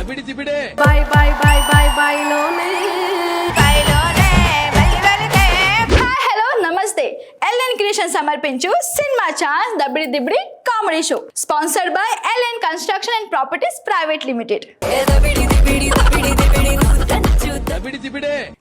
By bye bye bye bye లోనే hello నమస్తే LN creation సమర్పించు cinema chance Dabidi Dibidi comedy show sponsored by LN construction and properties private limited.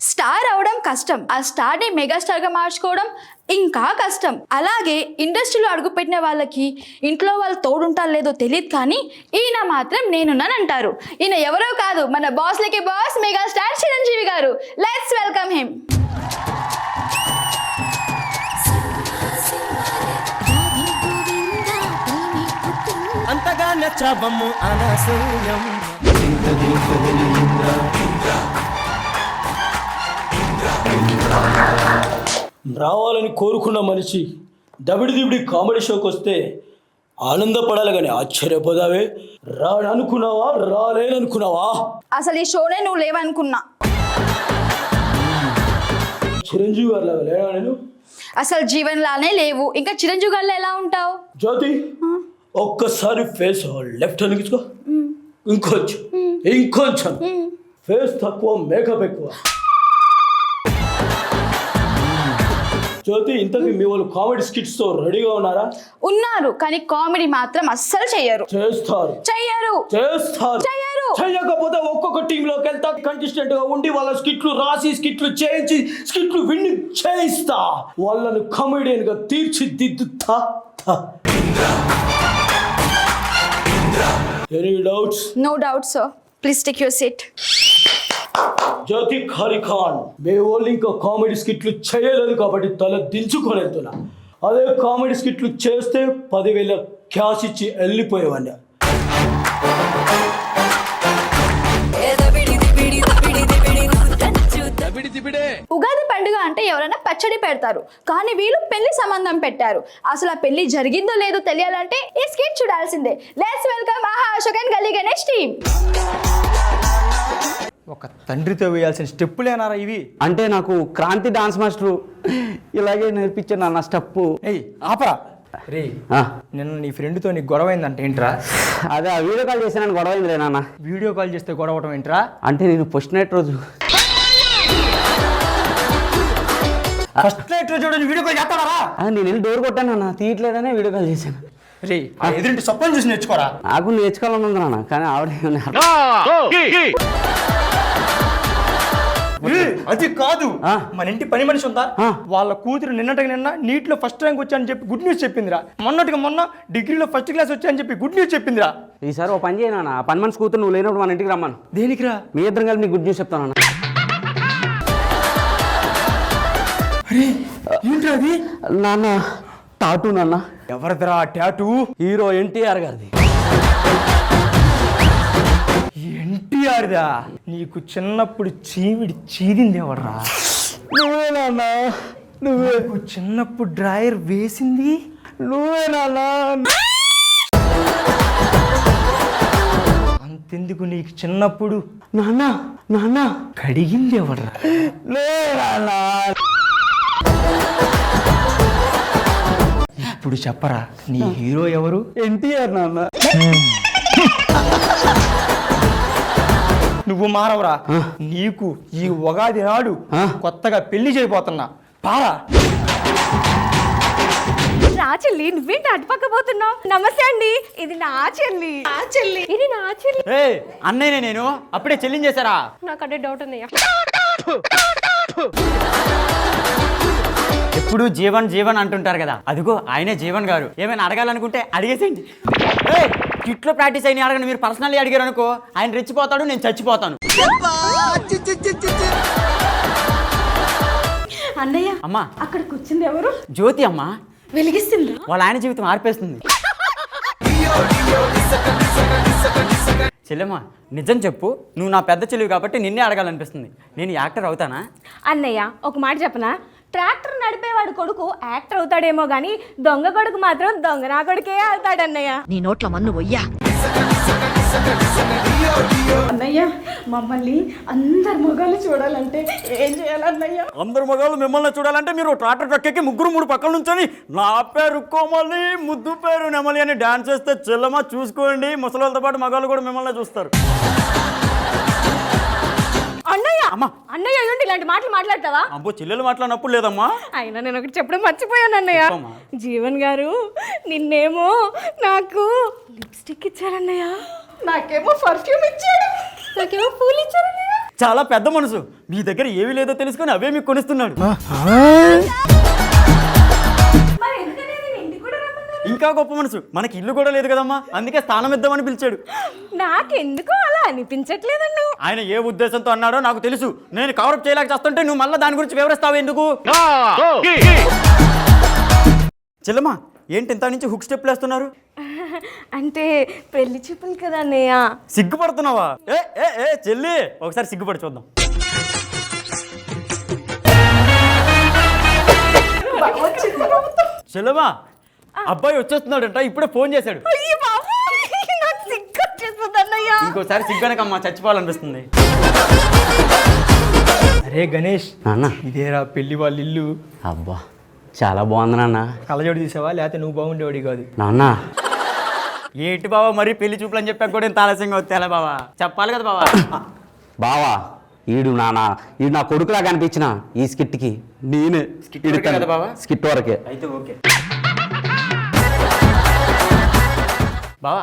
Star అవడం కష్టం, ఆ star ని megastar గా మార్చుకోవడం ఇంకా కష్టం. అలాగే ఇండస్ట్రీలో అడుగుపెట్టిన వాళ్ళకి ఇంట్లో వాళ్ళు తోడుంటారు లేదో తెలియదు, కానీ ఈయన మాత్రం నేనున్నానంటారు. ఈయన ఎవరో కాదు, మన బాస్లకి బాస్ మెగాస్టార్ చిరంజీవి గారు. Let's welcome him. అంతగా నచ్చబమ్ము అనసూయం రావాలని కోరుకున్న మనిషి దబిడి కామెడీ షోకి వస్తే ఆనందపడాలి కానీ ఆశ్చర్యపోదావే. రాననుకున్నావా, రాలేననుకున్నావా? అసలు ఈ షోనే నువ్వు లేవనుకున్నా. చిరంజీవి గారు లాగా లేనా నేను? అసలు జీవన్ లానే లేవు, ఇంకా చిరంజీవి గారిలో ఎలా ఉంటావు? జ్యోతి ఒక్కసారి ఫేస్ లెఫ్ట్ అనిపించుకో, ఇంకొంచెం ఫేస్ తక్కువ మేకప్ ఎక్కువ. జ్యోతి ఇంతకీ మీ వాళ్ళు కామెడీ స్కిట్స్ తో రెడీగా ఉన్నారా? ఉన్నారు, కానీ కామెడీ మాత్రం అస్సలు చెయ్యరు. చెయ్యకపోతే ఒక్కొక్క టీంలోకి వెళ్తా, కంటెస్టెంట్ గా ఉండి వాళ్ళ స్కిట్లు రాసి స్కిట్లు చేయించి స్కిట్లు విన్ని చేయిస్తా, వాళ్ళని కామెడియన్ గా తీర్చిదిద్దుతా. Any doubts? No doubts, sir. Please take your seat. జ్యోతి ఖాన్, మీ వాళ్ళు ఇంకా కామెడీ స్కిట్లు చేయలేదు కాబట్టి తల దించుకొని వెళ్తున్నా. అదే కామెడీ స్కిట్లు చేస్తే 10,000 క్యాష్ ఇచ్చి వెళ్ళిపోయేవాడిని. ఉగాది పండుగ అంటే ఎవరైనా పచ్చడి పెడతారు, కానీ వీళ్ళు పెళ్లి సంబంధం పెట్టారు. అసలు ఆ పెళ్లి జరిగిందో లేదో తెలియాలంటే ఈ స్కిట్ చూడాల్సిందే. లెట్స్ వెల్కమ్ ఆహా అశోక్ అండ్ గల్లీ గణేష్ టీమ్. ఒక తండ్రితో వేయాల్సిన స్టెప్పులేనారా ఇవి? అంటే నాకు క్రాంతి డాన్స్ మాస్టరు ఇలాగే నేర్పించాను అన్న స్టెప్. ఏయ్ ఆపరా రే, నిన్న నీ ఫ్రెండ్తో నీకు గొడవ అయిందంట ఏంట్రా? అదే వీడియో కాల్ చేశానని గొడవ అయిందిలే నాన్న. వీడియో కాల్ చేస్తే గొడవటం ఏంట్రా? అంటే నేను ఫస్ట్ నైట్ రోజు వీడియో కాల్ చేస్తారా? నేను వెళ్ళి డోర్ కొట్టాను అన్న, తీయట్లేదనే వీడియో కాల్ చేశాను. రే ఎదురింటి సప్పని చూసి నేర్చుకోరా. నాకు నేర్చుకోవాలని ఉంది నాన్న, కానీ ఆవిడ అది కాదు, మన ఇంటి పని మనిషి ఉందా, వాళ్ళ కూతురు నిన్నటికి నిన్న నీటిలో ఫస్ట్ ర్యాంక్ వచ్చాయని చెప్పి గుడ్ న్యూస్ చెప్పిందిరా. మొన్నటికి మొన్న డిగ్రీలో ఫస్ట్ క్లాస్ వచ్చాయని చెప్పి గుడ్ న్యూస్ చెప్పిందిరా. ఈసారి ఓ పని చేయనా, ఆ పని మనిషి కూతురు నువ్వు లేనప్పుడు మన ఇంటికి రమ్మను. దేనికిరా? మీ ఇద్దరం కలిపి నీకు గుడ్ న్యూస్ చెప్తాను అన్న. ఏంట్రా అది? నాన్న టాటూ నాన్న. ఎవరిదిరా టాటూ? హీరో ఎన్టీఆర్ గారిది. ఎన్టీఆర్దా? నీకు చిన్నప్పుడు చీవిడి చీదింది ఎవర్రా? నువ్వే నాన్న, నువ్వే. చిన్నప్పుడు డ్రాయర్ వేసింది నువ్వే నాన్న. అంతెందుకు, నీకు చిన్నప్పుడు నాన్న నాన్న కడిగింది ఎవర్రా? ఇప్పుడు చెప్పరా, నీ హీరో ఎవరు? ఎన్టీఆర్ నాన్న. నువ్వు మారవరా. నీకు ఈ ఉగాది నాడు కొత్తగా పెళ్లి చేయబోతున్నా, పారా. నా చెల్లి, నువ్వేంటి అటుపక్కపోతున్నావు? నమస్తే అండి, ఇది నా చెల్లి. ఇది నా చెల్లి. అన్నయ్య నేను అప్పుడే చెల్లించేశారా? నాకు అదే డౌట్ ఉందయ్యా. ఎప్పుడు జీవన్ జీవన్ అంటుంటారు కదా, అదిగో ఆయనే జీవన్ గారు. ఏమైనా అడగాలనుకుంటే అడిగేసేయండి. కిట్లో ప్రాక్టీస్ అయిన అడగండి. మీరు పర్సనల్లీ అడిగారు అనుకో, ఆయన రెచ్చిపోతాడు, నేను చచ్చిపోతాను. అన్నయ్య అమ్మా, అక్కడ కూర్చుంది ఎవరు? జ్యోతి అమ్మా. వెలిగిస్తుందా? వాళ్ళ ఆయన జీవితం ఆర్పేస్తుంది. చెల్లెమ్మా నిజం చెప్పు, నువ్వు నా పెద్ద చెల్లివి కాబట్టి నిన్నే అడగాలనిపిస్తుంది. నేను యాక్టర్ అవుతానా? అన్నయ్య ఒక మాట చెప్పనా, ట్రాక్టర్ నడిపేవాడు కొడుకు యాక్టర్ అవుతాడేమో గానీ దొంగ కొడుకు మాత్రం దొంగ నా కొడుకే అవుతాడన్నయ్య. నీ నోట్ల మన్ను వయ్యా. అన్నయ్య మమ్మల్ని అందరు మగాళ్ళు చూడాలంటే ఏం చేయాలన్నయ్య? అందరు మగాళ్ళు మిమ్మల్ని చూడాలంటే మీరు ట్రాక్టర్ ట్రక్కి ముగ్గురు మూడు పక్కల నుంచొని నా పేరు కోమలి, ముద్దు పేరు నెమలి అని డాన్స్ చేస్తే చెల్లమ్మ చూసుకోండి. ముసలితో పాటు మగాళ్ళు కూడా మిమ్మల్ని చూస్తారు. అమ్మా అన్నయ్య అయ్యుండి ఇలాంటి మాటలు మాట్లాడతావా? అబ్బో చెల్లెలు మాట్లాడినప్పుడు లేదమ్మా. అయినా నేను ఒకటి చెప్పడం మర్చిపోయాను అన్నయ్య. చెప్పమ్మా. జీవన్ గారు నిన్నేమో నాకు లిప్స్టిక్ ఇచ్చారన్నయ్య, నాకేమో పర్ఫ్యూమ్ ఇచ్చాడు, నాకేమో పూలు ఇచ్చారన్నయ్య. చాలా పెద్ద మనసు, మీ దగ్గర ఏమీ లేదో తెలుసుకొని అవే మీకు కొనిస్తున్నాడు. మరి ఎందుకని నేను ఇంటికి కూడా రమ్మన్నారు? ఇంకా గొప్ప మనసు, మనకి ఇల్లు కూడా లేదు కదమ్మా, అందుకే స్థానం ఇద్దామని పిలిచాడు. నాకెందుకో అలా అనిపించట్లేదన్ను. ఆయన ఏ ఉద్దేశంతో అన్నాడో నాకు తెలుసు. నేను కవరప్ చేయలేక చేస్తుంటే నువ్వు మళ్ళీ దాని గురించి వివరిస్తావు ఎందుకు? చెల్లమ్మా ఏంటి ఇంత నుంచి హుక్ స్టెప్లు వేస్తున్నారు? అంటే పెళ్లి చూపులు కదా అన్నయ్య. సిగ్గుపడుతున్నావా? ఏ ఏ ఏ చెల్లి ఒకసారి సిగ్గుపడి చూద్దాం. చెల్లమ్మా అబ్బాయి వచ్చేస్తున్నాడంట, ఇప్పుడే ఫోన్ చేశాడు. అయ్య బాబోయ్, నాకు సిగ్గు వచ్చేస్తుంది అన్నయ్య. ఇంకోసారి సిగ్గునకమ్మా చచ్చిపోవాలనిపిస్తుంది. అరే గణేష్, నాన్న ఇదేరా పెళ్లి వాళ్ళ ఇల్లు. అబ్బా చాలా బాగుంది నాన్న. కళ్ళజోడు తీసావా లేకపోతే నువ్వు బాగుండేవాడి కాదు. నాన్న ఏంటి బావా మరి పెళ్లి చూపులు అని చెప్పాక కూడా ఇంత ఆలస్యంగా వచ్చేలా బావా? చెప్పాలి కదా బావా. బావా ఈడు నా కొడుకులా కనిపించిన ఈ స్కిట్కి నేనే స్కిట్ వరకే కదా బావా? స్కిట్ వరకే. అయితే ఓకే బావా,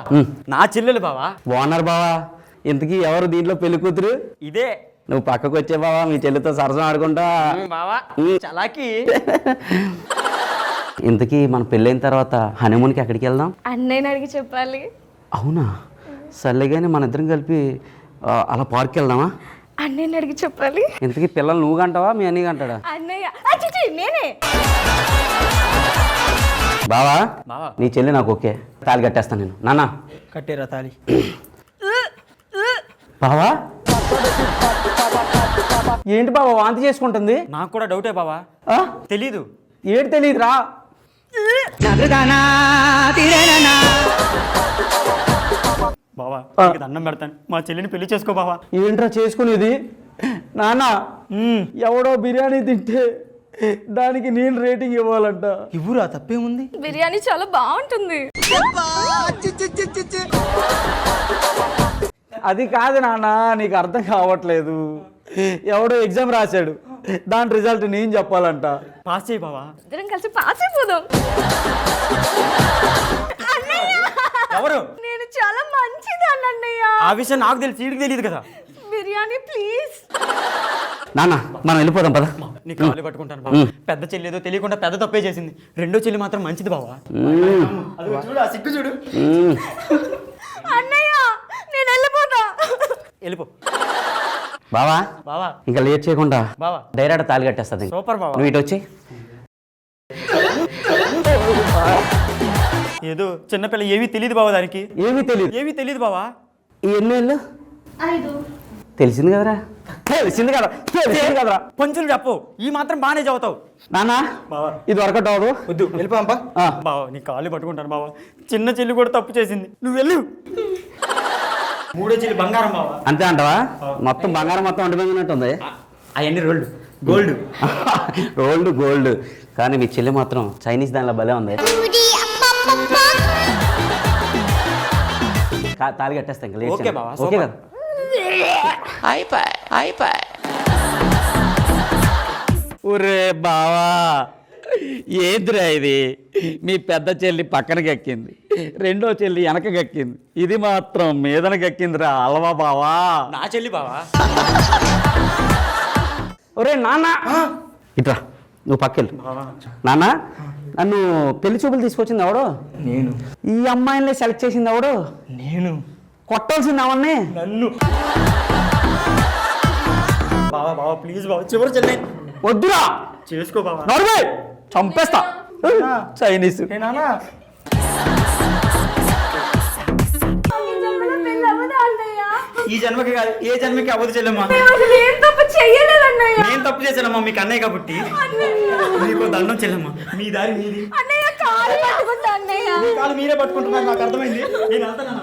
నా చెల్లెలు బావా. బాగున్నారు బావా. ఇంతకీ ఎవరు దీంట్లో పెళ్లి కూతురు? ఇదే నువ్వు పక్కకు వచ్చే బావా, మీ చెల్లితో సరసం ఆడుకుంటా. బావా చలాకి. ఇంతకీ మన పెళ్ళైన తర్వాత హనీమూన్కి ఎక్కడికి వెళ్దాం? అన్నయ్యని అడిగి చెప్పాలి. అవునా? సర్లేగానే మన ఇద్దరం కలిపి అలా పార్క్కి వెళ్దామా? అన్నయ్యని అడిగి చెప్పాలి. ఇంతకీ పిల్లలు నువ్వు కంటావా మీ అన్నీ కంటాడా? అన్నయ్య చిచి నేనే. బావా బావా నీ చెల్లి నాకు ఓకే, తాళి కట్టేస్తాను నేను. నాన్న కట్టేరా తాళి. బావా ఏంటి బావా వాంతి చేసుకుంటుంది? నాకు కూడా డౌటే బావా. ఆ? తెలీదు. ఏంటి తెలియదురా. బావా నీకు దండం పెడతాను, మా చెల్లిని పెళ్లి చేసుకో బావా. ఏంట్రా చేసుకునేది? నాన్న ఎవడో బిర్యానీ తింటే దానికి నేను రేటింగ్ ఇవ్వాలంట. ఇవ్వురా, తప్పేముంది. బిర్యానీ చాలా బాగుంటుంది. అది కాదు నాన్న, నీకు అర్థం కావట్లేదు. ఎవడో ఎగ్జామ్ రాశాడు, దాని రిజల్ట్ నేను చెప్పాలంట. పాస్ చేయి బావా. ఇద్దరం కలిసి పాస్ అయిపోదాం. అన్నయ్య, ఎవరు? నేను చాలా మంచిదాన్ని అన్నయ్య. ఆ విషయం నాకు తెలిసి వీడికి తెలియదు కదా. బిర్యానీ ప్లీజ్. నాన్న మనం వెళ్ళిపోదాం పద. నీ కాళ్ళు పట్టుకుంటాను బావా. పెద్ద చెల్లి ఏదో తెలియకుండా పెద్ద తప్పే చేసింది, రెండో చెల్లి మాత్రం మంచిది బావా. అదిగో చూడు ఆ సిగ్గు చూడు. అన్నయ్య నేను వెళ్ళిపోతా. వెళ్ళిపో బావా. బావా ఇంకా లేట్ చేయకుండా బావా. డైరెక్ట్ తాళి కట్టేస్తుంది. సూపర్ బావా. నువ్వు ఇటు వచ్చి. ఏదో చిన్నపిల్ల ఏమీ తెలియదు బావా, దానికి ఏమీ తెలియదు. ఏమీ తెలియదు బావా. ఈ ఎన్ని ఏళ్ళు? 5. తెలిసింది కదరా, తెలిసింది కదరా. కొంచెం చెప్పు, ఈ మాత్రం బాగానే చదువుతావు. నాన్న బావా ఇది వర్కౌట్ అవ్వదు. వద్దు, వెళ్ళిపోంపా. బావా నీ కాళ్ళు పట్టుకుంటాను బావా. చిన్న చెల్లి కూడా తప్పు చేసింది, నువ్వు వెళ్ళు. మూడో చెల్లి బంగారం బావా. అంతే అంటావా? మొత్తం బంగారం మొత్తం అంటిపోయినట్టుంది. అవన్నీ రోల్డ్ గోల్డ్. గోల్డ్ కానీ మీ చెల్లి మాత్రం చైనీస్ దానిలో భలే ఉంది. తాళి కట్టేస్తా ఇంకా లేట్ ఓకే చేయను. బావా, ఓకే సూపర్. కదా? ఒరే బావా ఏంద్రా ఇది? మీ పెద్ద చెల్లి పక్కనకి ఎక్కింది, రెండో చెల్లి వెనకకి ఎక్కింది, ఇది మాత్రం మీదనకి ఎక్కిందిరా అలవా బావా. నా చెల్లి బావా. ఒరే నాన్న ఇట్రా, నువ్వు పక్కెళ్ళు. నాన్న నన్ను పెళ్లి చూపులు తీసుకొచ్చింది ఎవడో? నేను. ఈ అమ్మాయిని సెలెక్ట్ చేసింది ఎవడో? నేను. కొట్టాల్సింది అవన్నీ నన్ను. బావా బావా ప్లీజ్ బావా, చివరి చెల్లి వద్దురా. చేసుకో బావా. నోర్వే చంపేస్తా. చైనీస్. ఏ నానా, ఈ జన్మకి కాదు ఏ జన్మకి అవ్వదు చెల్లెమ్మా. ఏం తప్పు చెయ్యలేదన్నయ్య. నేను తప్పు చేశానమ్మా, మీకు అన్నయ్య కాబట్టి మీకు దండం చెల్లెమ్మా. మీ దారి మీది. అన్నయ్య కాలు పట్టుకుంటా అన్నయ్య. మీ కాలు మీరే పట్టుకుంటున్నారు, నాకు అర్థమైంది. నేను వెళ్తాను.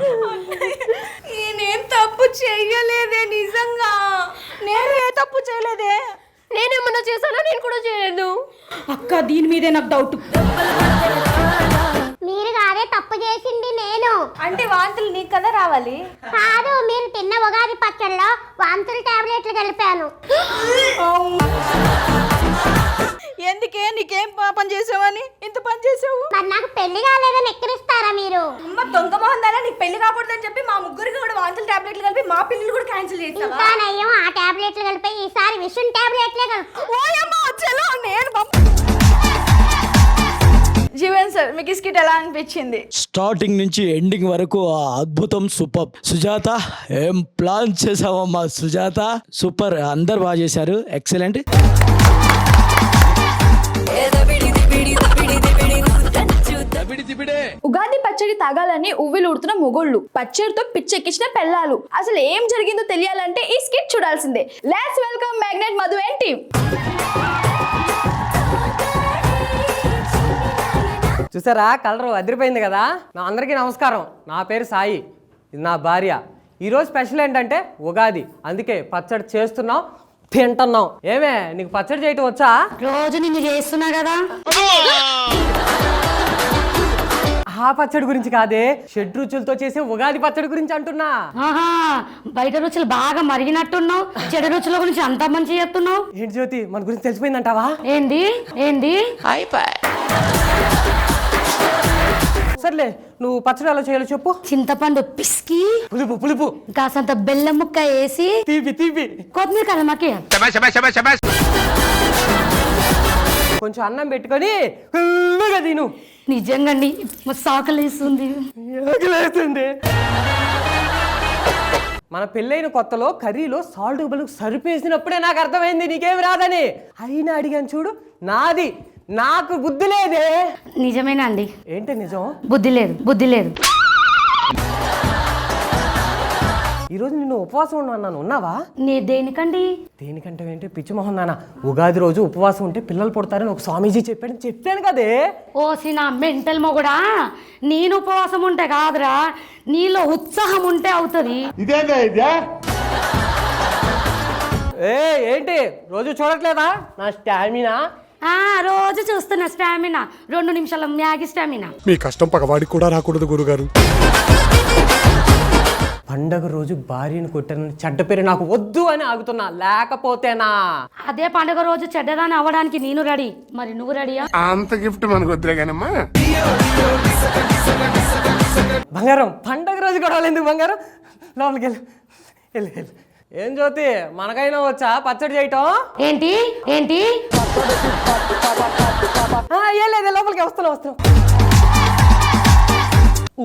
నేనేం తప్పు చెయ్యలేదే, నిజంగా నేను ఏ తప్పు చేయలేదే. నేనేమన్నా చేశానో? నేను కూడా చేయలేదు. అక్క దీని మీదే నాకు డౌట్. మీరు కాదే తప్పు చేసింది నేను. అంటే వాంతులు నీకు కదా రావాలి. కాదు, మీరు తిన్న ఉగాది పచ్చడిలో వాంతుల టాబ్లెట్లు కలిపాను. ఎందుకే నీకేం పాపం చేసావని ఇంత పని చేసావు? మరి నాకు పెళ్లి కాలేదని ఎక్కిరిస్తారా మీరు? అమ్మ దొంగ మొహం దానా, నీకు పెళ్లి కాకూడదని చెప్పి మా ముగ్గురికి కూడా వాంతుల టాబ్లెట్లు కలిపి మా పిల్లలు కూడా క్యాన్సిల్ చేస్తావా? ఇంకా నయ్యం, ఆ టాబ్లెట్లు కలిపి ఈసారి విషం టాబ్లెట్లే కలుపు. జీవన్ సార్, మీకు ఈ స్కిట్ ఎలా అనిపించింది? స్టార్టింగ్ నుంచి ఎండింగ్ వరకు ఆ అద్భుతం సూపర్. సుజాత ఏం ప్లాన్ చేసావమ్మా సుజాత, సూపర్. అందరు బాగా చేశారు, ఎక్సలెంట్. ఉగాది పచ్చడి తాగాలని ఉవ్విలుడుతున్న మొగోళ్ళు, పచ్చడితో పిచ్చెక్కించిన పెళ్ళాలు. అసలు ఏం జరిగిందో తెలియాలంటే ఈ స్కిట్ చూడాల్సిందే. Let's welcome magnet Madhu and team. చూసారా, కలర్ అదిరిపోయింది కదా. అందరికీ నమస్కారం. నా పేరు సాయి, ఇది నా భార్య. ఈరోజు స్పెషల్ ఏంటంటే ఉగాది, అందుకే పచ్చడి చేస్తున్నాం, తింటున్నాం. ఏమే, నీకు పచ్చడి చేయటం వచ్చా? రోజు నిన్ను చేస్తున్నా కదా. ఆ పచ్చడి గురించి కాదే, షెడ్ రుచులతో చేసే ఉగాది పచ్చడి గురించి అంటున్నా. ఆహా, బయట రుచులు బాగా మరిగినట్టున్నావు, చెడు రుచుల గురించి అంత మంచి చెప్తున్నావు. ఏంటి జ్యోతి, మన గురించి తెలిసిపోయిందంటావా? ఏంది ఏంది? సర్లే, నువ్వు పచ్చడి ఎలా చేయాలో చెప్పు. చింతపండు పిసికి, పులుపు పులుపు, కాసంత బెల్లం ముక్క వేసి, తీపి తీపి, కొత్తిమీర కలమకి, కొంచెం అన్నం పెట్టుకొని ఫుల్లుగా తిను. నిజంగాండి సాకలేస్తుంది. ఆకలేస్తుంది. మన పెళ్ళైన కొత్తలో కర్రీలో సాల్ట్ బలుగు సరిపేసినప్పుడే నాకు అర్థమైంది నీకేమి రాదని. అయినా అడిగాను చూడు, నాది నాకు బుద్ధి లేదే. నిజమేనా అండి? ఏంటి నిజం? బుద్ధి లేదు, బుద్ధి లేదు. ఈరోజు నిన్ను ఉపవాసం ఉన్నాను, ఉన్నావా? నీ దేనికండి? దేనికంటే ఏంటి పిచ్చి మొహం నాన్న, ఉగాది రోజు ఉపవాసం ఉంటే పిల్లలు పుడతారని ఒక స్వామీజీ చెప్పాను కదే. ఓసి నా మెంటల్ మొగుడా, నేను ఉపవాసం ఉంటే కాదురా, నీలో ఉత్సాహం ఉంటే అవుతుంది. ఏంటి రోజు చూడట్లేదా నా స్టామినా? రోజు చూస్తున్న స్టామినా, 2 నిమిషాల మ్యాగీ స్టామినా. మీ కష్టం పగవాడికి కూడా రాకూడదు గురుగారు. పండగ రోజు భార్యను కొట్టానని చెడ్డ పేరు నాకు వద్దు అని ఆగుతున్నా, లేకపోతేనా? అదే పండుగ రోజు చెడ్డదాన్ని అవ్వడానికి నేను రెడీ, మరి నువ్వు రెడీయా? అంత గిఫ్ట్ మనకు వద్దులే కానమ్మా. బంగారం, పండగ రోజు గొడవలు ఎందుకు బంగారం? లోపలికి వెళ్ళు. ఏం జ్యోతి, మనకైనా వచ్చా పచ్చడి చేయటం? ఏంటి ఏంటి? ఏం లేదు, లోపలికి వస్తున్నా.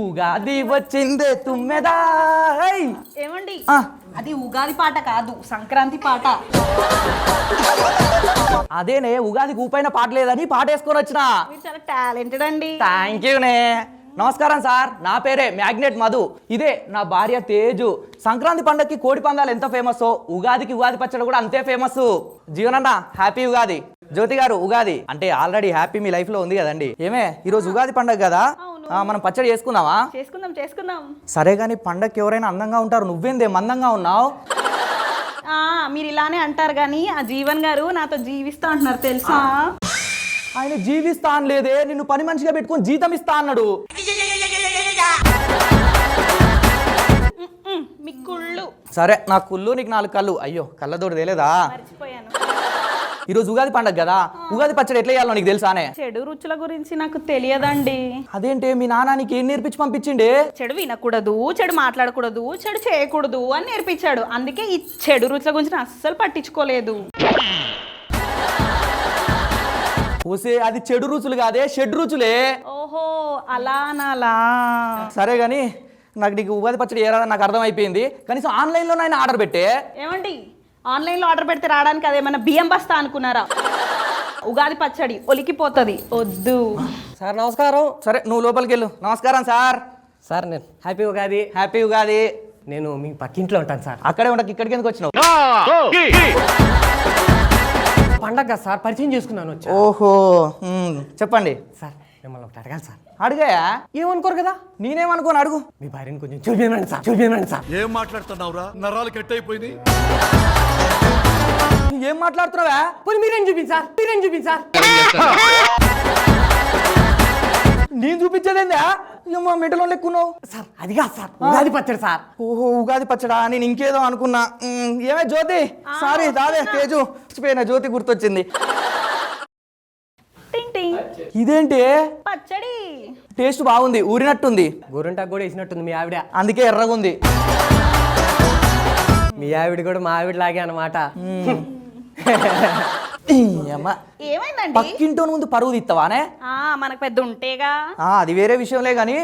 ఉగాది వచ్చిందే తుమ్మెదా. ఏమండి, అది ఉగాది పాట కాదు, సంక్రాంతి పాట. అదేనే, ఉగాదికి ఊపైన పాట లేదని పాట వేసుకొని వచ్చిన. మీరు చాలా టాలెంటెడ్ అండి. థ్యాంక్ యూనే. నమస్కారం సార్, నా పేరే మ్యాగ్నెట్ మధు, ఇదే నా భార్య తేజు. సంక్రాంతి పండుగకి కోడి పందాలు ఎంత ఫేమస్, ఉగాదికి ఉగాది పచ్చడి కూడా అంతే ఫేమస్. జీవనన్న హ్యాపీ ఉగాది. జ్యోతి గారు, ఉగాది అంటే ఆల్రెడీ హ్యాపీ మీ లైఫ్ లో ఉంది కదండి. ఏమే, ఈరోజు ఉగాది పండుగ కదా, మనం పచ్చడి చేసుకుందామా? చేసుకుందాం. సరే గానీ పండగకి ఎవరైనా అందంగా ఉంటారు, నువ్వేందే మందంగా ఉన్నావు? మీరు ఇలానే అంటారు కానీ ఆ జీవన్ గారు నాతో జీవిస్తా అంటున్నారు తెలుసా? ఆయన జీవిస్తా అని లేదే, నిన్ను పని మనిషిగా పెట్టుకొని జీతం ఇస్తా అన్నాడు. మీ కుళ్ళు. సరే, నా కుళ్ళు నీకు 4 కళ్ళు. అయ్యో, కళ్ళతోటి తెలియదా? మర్చిపోయాను. ఈరోజు ఉగాది పండుగ కదా, ఉగాది పచ్చడి ఎట్లా చేయాలో నీకు తెలుసానే? చెడు రుచుల గురించి నాకు తెలియదండి. అదేంటే, మీ నాన్న నీకు ఏం నేర్పించి పంపించిండే? చెడు వినకూడదు, చెడు మాట్లాడకూడదు, చెడు చేయకూడదు అని నేర్పించాడు. అందుకే ఈ చెడు రుచుల గురించి నేను అస్సలు పట్టించుకోలేదు. ఓసే, అది చెడు రుచులు కాదే, షెడ్ రుచులే. ఓహో, అలానలా. సరే గాని నాకు నీకు ఉగాది పచ్చడి ఏ రాదని నాకు అర్థమైపోయింది. కనీసం ఆన్లైన్లోనైనా ఆర్డర్ పెట్టే. ఏమండి, ఆన్లైన్లో ఆర్డర్ పెడితే రావడానికి అదేమన్నా బియ్యం బస్తా అనుకున్నారా? ఉగాది పచ్చడి ఒలికిపోతుంది, వద్దు. సార్ నమస్కారం. సరే, నువ్వు లోపలికి వెళ్ళు. నమస్కారం సార్. సార్ నేను హ్యాపీ ఉగాది. హ్యాపీ ఉగాది. నేను మీ పక్కింట్లో ఉంటాను సార్. అక్కడే ఉండక ఇక్కడికి ఎందుకు వచ్చినావు? పండగ సార్, పరిచయం చేసుకున్నాను వచ్చా. ఓహో, చెప్పండి సార్, మిమ్మల్ని ఒకటి అడగాలి సార్. అడిగాయా? ఏమనుకోరు కదా? నేనేమనుకోను, అడుగు. మీ భార్యను కొంచెం చూపించండి సార్. ఏం మాట్లాడుతున్నావురా, నరాలు కట్ అయిపోయింది. ఏం మాట్లాడుతున్నావా? పోనీ మీరేం చూపించారు. నేను చూపించేదేందా మా మెంటలో లెక్కున్నావు సార్ అది కాదు సార్ ఉగాది పచ్చడి సార్. ఓహో ఉగాది పచ్చడా, నేను ఇంకేదో అనుకున్నా. ఏమే జ్యోతి, సారీ దాదే తేజు, మర్చిపోయినా, జ్యోతి గుర్తొచ్చింది. టింగ్ టింగ్. ఇదేంటి పచ్చడి. టేస్ట్ బాగుంది, ఊరినట్టుంది, గోరింటాకు కూడా వేసినట్టుంది మీ ఆవిడ. అందుకే ఎర్రగుంది. మీ ఆవిడ కూడా మా ఆవిడ లాగే అనమాట. ఏమైందండి? పక్కింటో ముందు పరువు తీస్తావానే? మనకు పెద్ద ఉంటేగా. అది వేరే విషయంలే గానీ,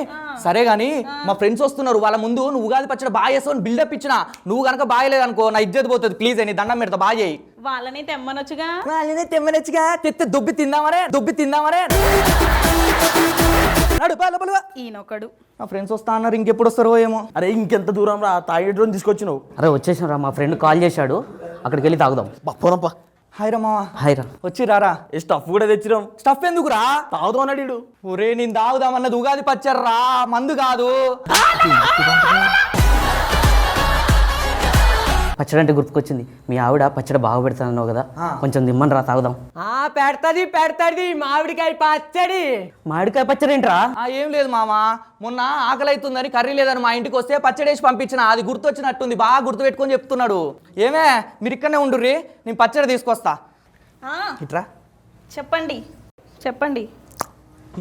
సరే గానీ మా ఫ్రెండ్స్ వస్తున్నారు, వాళ్ళ ముందు నువ్వు ఉగాది పచ్చడి బాగా చేస్తావు బిల్డప్ ఇచ్చిన, నువ్వు కనుక బాగలేదనుకో నా ఇజ్జత్ పోతుంది. ప్లీజ్ అని దండం పెడతా, బాగా చేయి. వాళ్ళని తెమ్మనొచ్చుగా. వాళ్ళనే తెమ్మనొచ్చుగా, తెస్తే దొబ్బి తిందామరే. ఈయనొకడు. మా ఫ్రెండ్స్ వస్తా అన్నారు, ఇంకెప్పుడు వస్తారో ఏమో. అరే ఇంకెంత దూరం రా, తాగేటోని తీసుకొచ్చినావు. అరే వచ్చేసాం రా, మా ఫ్రెండ్ కాల్ చేశాడు, అక్కడికి వెళ్ళి తాగుదాం. పోనప్పా. హాయ్ రా మావా. హాయ్ రా. వచ్చి రారా. స్టఫ్ కూడా తెచ్చినాం. స్టఫ్ ఎందుకురా? తాగుదాం అన్నాడు. ఒరే నేను తాగుదామన్నది ఉగాది పచ్చడి రా, మందు కాదు. పచ్చడి అంటే గుర్తుకొచ్చింది, మీ ఆవిడ పచ్చడి బాగా పెడతానన్నావు కదా, కొంచెం దిమ్మని రా తాగుదాం. పెడతది మామిడికాయ పచ్చడి. మామిడికాయ పచ్చడి ఏంట్రా? ఏం లేదు మామా, మొన్న ఆకలి అవుతుందని కర్రీ లేదని మా ఇంటికి వస్తే పచ్చడి వేసి పంపించిన, అది గుర్తొచ్చినట్టుంది, బాగా గుర్తు పెట్టుకొని చెప్తున్నాడు. ఏమే మీరు ఇక్కడనే ఉండుర్రి, నేను పచ్చడి తీసుకొస్తా. ఇట్రా. చెప్పండి.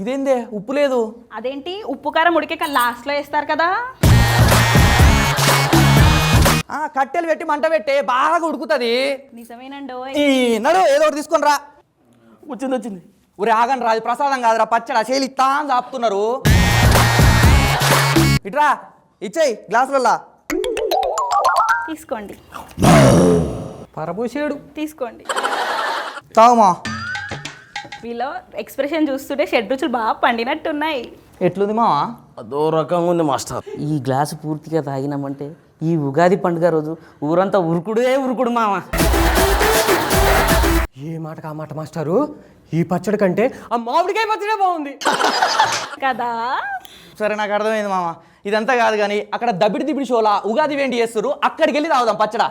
ఇదేందే ఉప్పు లేదు? అదేంటి, ఉప్పు కారం ఉడికే లాస్ట్లో వేస్తారు కదా. కట్టెలు పెట్టి మంట పెట్టే బాగా ఉడుకుతుంది. నిజమేనండో. నడు ఏదో ఒకటి తీసుకొని రా. వచ్చింది. ఊరే ఆగండి రా, అది ప్రసాదం కాదురా, పచ్చడి చేలి ఇస్తా అని చాపుతున్నారు. ఇట్రా, ఇచ్చేయి గ్లాసులల్లా. తీసుకోండి. పరపోసాడు. తీసుకోండి. తాగుమా. వీళ్ళ ఎక్స్ప్రెషన్ చూస్తుంటే షెడ్ రుచులు బాగా పండినట్టున్నాయి. ఎట్లుంది మావా? అదో రకంగా ఉంది మాస్టర్. ఈ గ్లాసు పూర్తిగా తాగినామంటే ఈ ఉగాది పండుగ రోజు ఊరంతా ఉరుకుడు మామ. ఏ మాటకు ఆ మాట మాస్టారు, ఈ పచ్చడి కంటే ఆ మామిడికాయ పచ్చడే బాగుంది కదా. సరే నాకు అర్థమైంది మామ, ఇదంతా కాదు కానీ అక్కడ దబిడి షోలా ఉగాది వేండి చేస్తారు, అక్కడికి వెళ్ళి తాగుదాం పచ్చడా.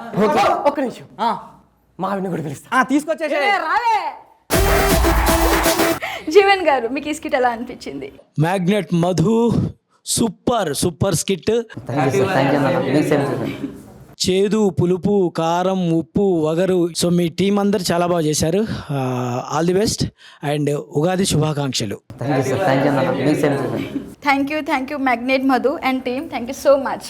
ఒక్క నిమిషం, మావిని కూడా పిలుస్తా. తీసుకొచ్చేసే. జీవన్ గారు, మీకు ఈ స్కిట్ ఎలా అనిపించింది? Magnet Madhu super skit. Thank you అన్న, మీకు సేమ్ చేయండి. చేదు, పులుపు, కారం, ఉప్పు, వగరు, సో మీ టీం అందరు చాలా బాగా చేశారు. All the best and Ugadi శుభాకాంక్షలు. థ్యాంక్ యూ అన్న, మీకు సేమ్ చేయండి. Thank you magnet Madhu and team, thank you so much.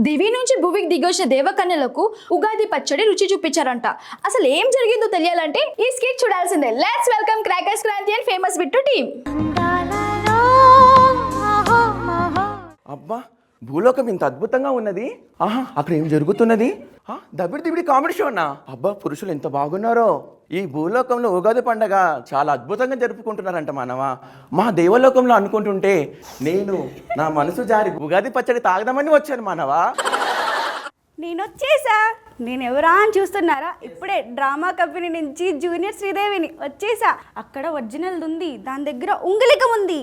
దివి నుంచి భువికి దిగొచ్చిన దేవకన్యలకు ఉగాది పచ్చడి రుచి చూపించారంట. అసలు ఏం జరిగిందో తెలియాలంటే ఈ స్కిట్ చూడాల్సిందే. Let's welcome crackers Kranthi and famous Bittu team. అబ్బా, భూలోకం ఇంత అద్భుతంగా ఉన్నది. అక్కడ ఏం జరుగుతున్నది? దబిడి కామెడీ షో అన్నా. అబ్బా, పురుషులు ఎంత బాగున్నారో. ఈ భూలోకంలో ఉగాది పండగ చాలా అద్భుతంగా జరుపుకుంటున్నారంట మానవా. మా దేవలోకంలో అనుకుంటుంటే నేను నా మనసు జారి ఉగాది పచ్చడి తాగదామని వచ్చాను మానవా. నేను వచ్చేసా. నేను ఎవరా అని చూస్తున్నారా? ఇప్పుడే డ్రామా కంపెనీ నుంచి జూనియర్ శ్రీదేవిని వచ్చేసా. అక్కడ ఒరిజినల్ ఉంది, దాని దగ్గర ఉంగలికం ఉంది.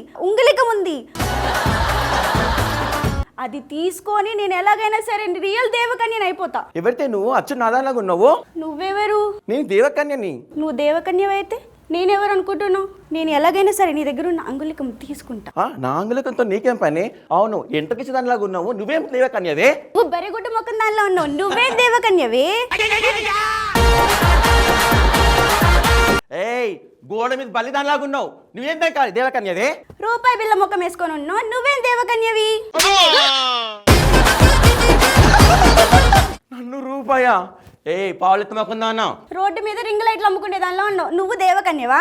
అది తీసుకొని నేను ఎలాగైనా సరే రియల్ దేవకన్యని అయిపోతా. ఎవరితే నువ్వు? అచ్చు నాదాలాగా ఉన్నావు. నువ్వెవరు? నేను దేవకన్యని. నువ్వు దేవకన్యవైతే నేనెవరు అనుకుంటున్నావు? నేను ఎలాగైనా సరే నీ దగ్గర ఉన్న అంగుళికం తీసుకుంటా. నా అంగుళికంతో నీకేం పని? అవును, ఎంటకిచ్చి దానిలాగా ఉన్నావు. నువ్వేం దేవకన్యవే? నువ్వు బెరగుడ్డ మొక్కం దానిలో ఉన్నావు. నువ్వే దేవకన్యవే? ఏయ్, గోడ మీద బలిదానిలాగా ఉన్నావు. నువ్వేం దేవకన్యవే? రూపాయి బిళ్ళ ముఖం వేసుకొని ఉన్నావు. నువ్వేం దేవకన్యవి? నన్ను రూపాయా? పావులెత్త మొక్కందా అన్నా. రోడ్డు మీద రింగ్ లైట్లు అమ్ముకునే దానిలో ఉన్నావు. నువ్వు దేవకన్యవా?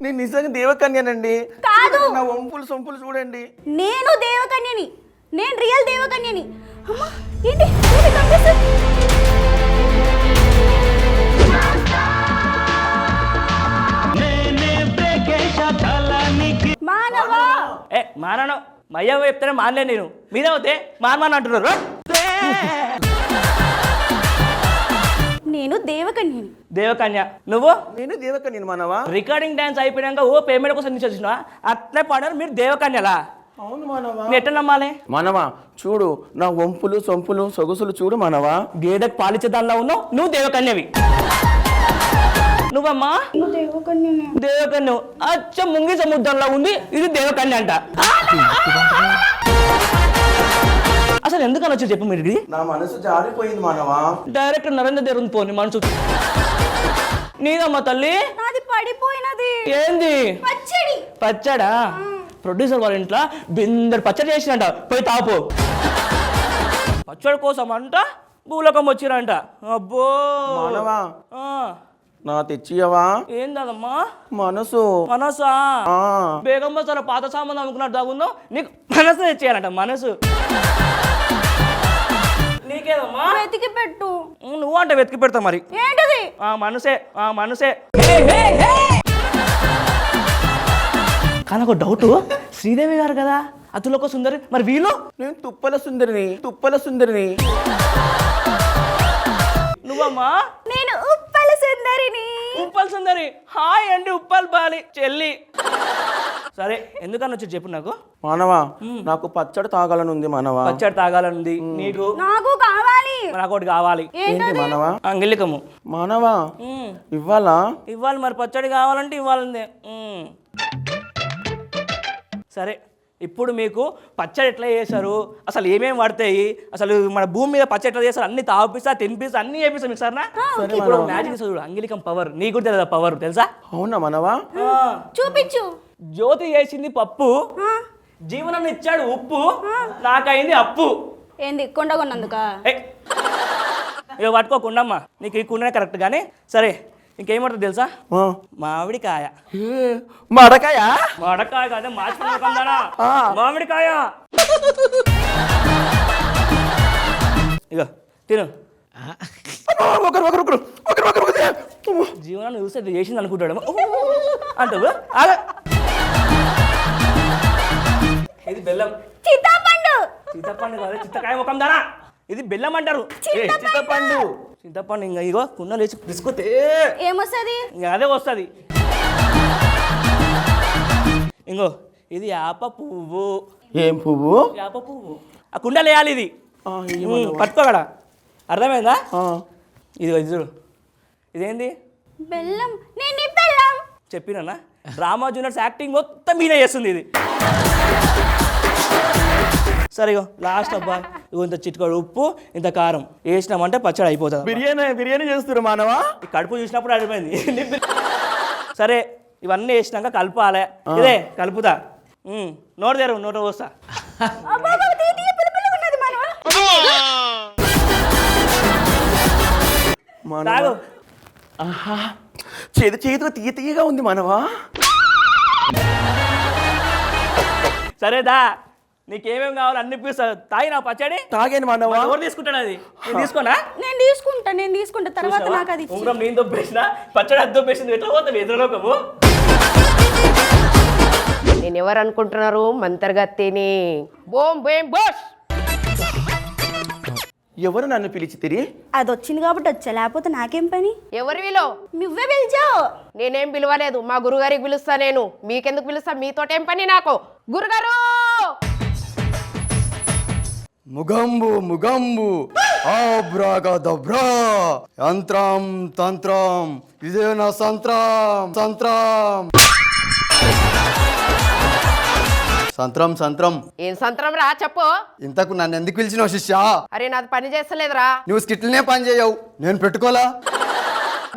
నేను నిజంగా దేవకన్యనండి. కాదు, నా వంపులు సొంపులు చూడండి. నేను దేవకన్యని. నేను రియల్ దేవకన్యని. అమ్మా, ఏంటి కనిపిస్తుంది? మానవా మానను మయ్య చెప్తానే మానలే, నేను మీరే అవుతే మానమాన అంటున్నారు. నేను దేవకన్యని. దేవకన్య నువ్వు? నేను దేవకన్యను మానవా. రికార్డింగ్ డాన్స్ అయిపోయాక ఓ పేమెంట్ కోసం తీసుకొచ్చినా అట్లే పడారు మీరు దేవకన్యలా? అవును మానవా. నేను ఎట్లా నమ్మాలి? మనవా చూడు, నా వంపులు సొంపులు సొగసులు చూడు మనవా. గేదెకు పాలిచ్చే దానిలో ఉన్నావు, నువ్వు దేవకన్యవి. నువ్వమ్మా దేవకన్య, అచ్చ ముంగి సముద్రంలో ఉంది, ఇది దేవకన్య అంట. అసలు ఎందుకని వచ్చి చెప్పు మీరు? నా మనసు జారిపోయింది మానవా. డైరెక్ట్ నరేంద్ర దగ్గర పోని మనసు. నీదమ్మా తల్లి? నాది పడిపోయినది. ఏంది? పచ్చడి. పచ్చడా? ప్రొడ్యూసర్ వాళ్ళ ఇంట్లో బిందెడు పచ్చడి చేసినంట, పోయి తాపు. పచ్చడి కోసం అంట భూలోకం వచ్చిరంట. అబ్బో మానవా, ఆ, నా తెచ్చియవా. ఏందమ్మా? మనసు. మనసా? ఆ. బేగం బజార్ పాత సామాన్ అనుకున్నట్టు దాగుందో, నీకు మనసు తెచ్చేయాలంట. మనసు నీకేదమ్మా? వెతికి పెట్టు. నువ్వు అంటే వెతికి పెడతా మరి. ఏంటది? మనసే మనసే. కానీ ఒక డౌట్, శ్రీదేవి గారు కదా అతులొక సుందరి, మరి వీళ్ళు? నేను తుప్పల సుందరిని. నువ్వమ్మా? నేను ఉప్పల సుందరిని. ఉప్పల్ సుందరి. హాయ్ అండి ఉప్పల్ బాలి చెల్లి. సరే ఎందుకని వచ్చి చెప్పు నాకు. మానవా, నాకు పచ్చడి తాగాలనుంది మానవా. పచ్చడి తాగాలనుంది నీకు? నాకు కావాలి. నాకు ఒకటి కావాలి. ఏంటి మానవా? అంగిలికము. మానవా ఇవ్వాలా? ఇవ్వాలి మరి, పచ్చడి కావాలంటే ఇవ్వాలందే. సరే ఇప్పుడు మీకు పచ్చడి ఎట్లా చేశారు, అసలు ఏమేమి పడతాయి, అసలు మన భూమి మీద పచ్చడి ఎట్లా చేస్తారు అన్ని తాపిస్తా తినిపిస్తా అన్ని చేపిస్తా మీకు సరేనా? ఇప్పుడు మ్యాజిక్ చూడు, అంగిలికం పవర్ నీకు కూడా తెలియదా? పవర్ తెలుసా? అవునా మనవా? చూపించు. జ్యోతి చేసింది పప్పు, జీవనాన్ని ఇచ్చాడు ఉప్పు, నాకైంది అప్పు. ఏంది కొండ కొన్నందుక? ఇక పట్టుకోకుండమ్మా, నీకు ఈ కుండనే కరెక్ట్. కానీ సరే ఇంకేమంటుంది తెలుసా? మామిడికాయ. మడకాయ? మడకాయ కాదే, మార్చుకున్నా మామిడికాయ. ఇక తిను. జీవనాన్ని చూస్తే చేసింది అనుకుంటాడు అంటావు. ఇది బెల్లం. చింతపండు. చింతపండు కాదు, చింతకాయ ముఖం దానా. ఇది బెల్లం అంటారు. చింతపండు. చింతపండు ఇంకా ఇగో కుండలు వేసి తీసుకొస్తే ఏమొస్తుంది? ఇంకా అదే వస్తుంది. ఇంకో ఇది యాప పువ్వు. ఏం పువ్వు? యాప పువ్వు. ఆ కుండలు వేయాలి ఇది. పట్టుకోగడ అర్థమైందా? ఇది ఇది చూడు, ఇదేంది? బెల్లం. నేను బెల్లం చెప్పినా డ్రామా జూనియర్స్ యాక్టింగ్ మొత్తం మీనే చేస్తుంది ఇది. సరే ఇగో లాస్ట్ అబ్బా, ఇగో ఇంత చిటికాడు ఉప్పు ఇంత కారం వేసినామంటే పచ్చడి అయిపోతుంది. బిర్యానీ చేస్తున్నారు మానవా. కడుపు చూసినప్పుడు అడిపోయింది. సరే ఇవన్నీ వేసినాక కలపాలి. ఇదే కలుపుతా. నోరు తెరు, నోరు పోస్తా. తాగు. చేతితో తీయగా ఉంది మనవా. సరేదా, నీకేమేమి కావాలో అన్ని ఇప్పిస్తా. తాగి నా పచ్చడి. తాగాను మనవా. ఎవరు తీసుకుంటాడు అది? నేను తీసుకోనా? నేను తీసుకుంటా తర్వాత నాకు అది. ఉంగరం నేను దొబ్బేసిన, పచ్చడి అది దొబ్బేసింది. ఎట్లా పోతావు ఎదురులోకము? నేను ఎవరు అనుకుంటున్నారు? మంతర్గత్తెని. బోమ్ బేమ్ బోష్. ఎవరు నన్ను పిలిచితిరి? అది వచ్చింది కాబట్టి వచ్చా, లేకపోతే నాకేం పని? ఎవరు వీలో? నువ్వే పిలిచావు. నేనేం పిలవలేదు, మా గురుగారికి పిలుస్తా. నేను మీకెందుకు పిలుస్తా? మీతోటేం పని నాకు? గురుగారు! ముగంబు ఆబ్రాగదబ్రా యంత్రం తంత్రం ఇదే నా సంత్రం. ఏం సంత్రం రా చెప్పు. ఇంతకు నన్ను ఎందుకు పిలిచినావు శిష్యా? అరే నాది పని చేస్తలేదురా. నువ్వు స్కిట్లనే పని చేయవు, నేను పెట్టుకోలా.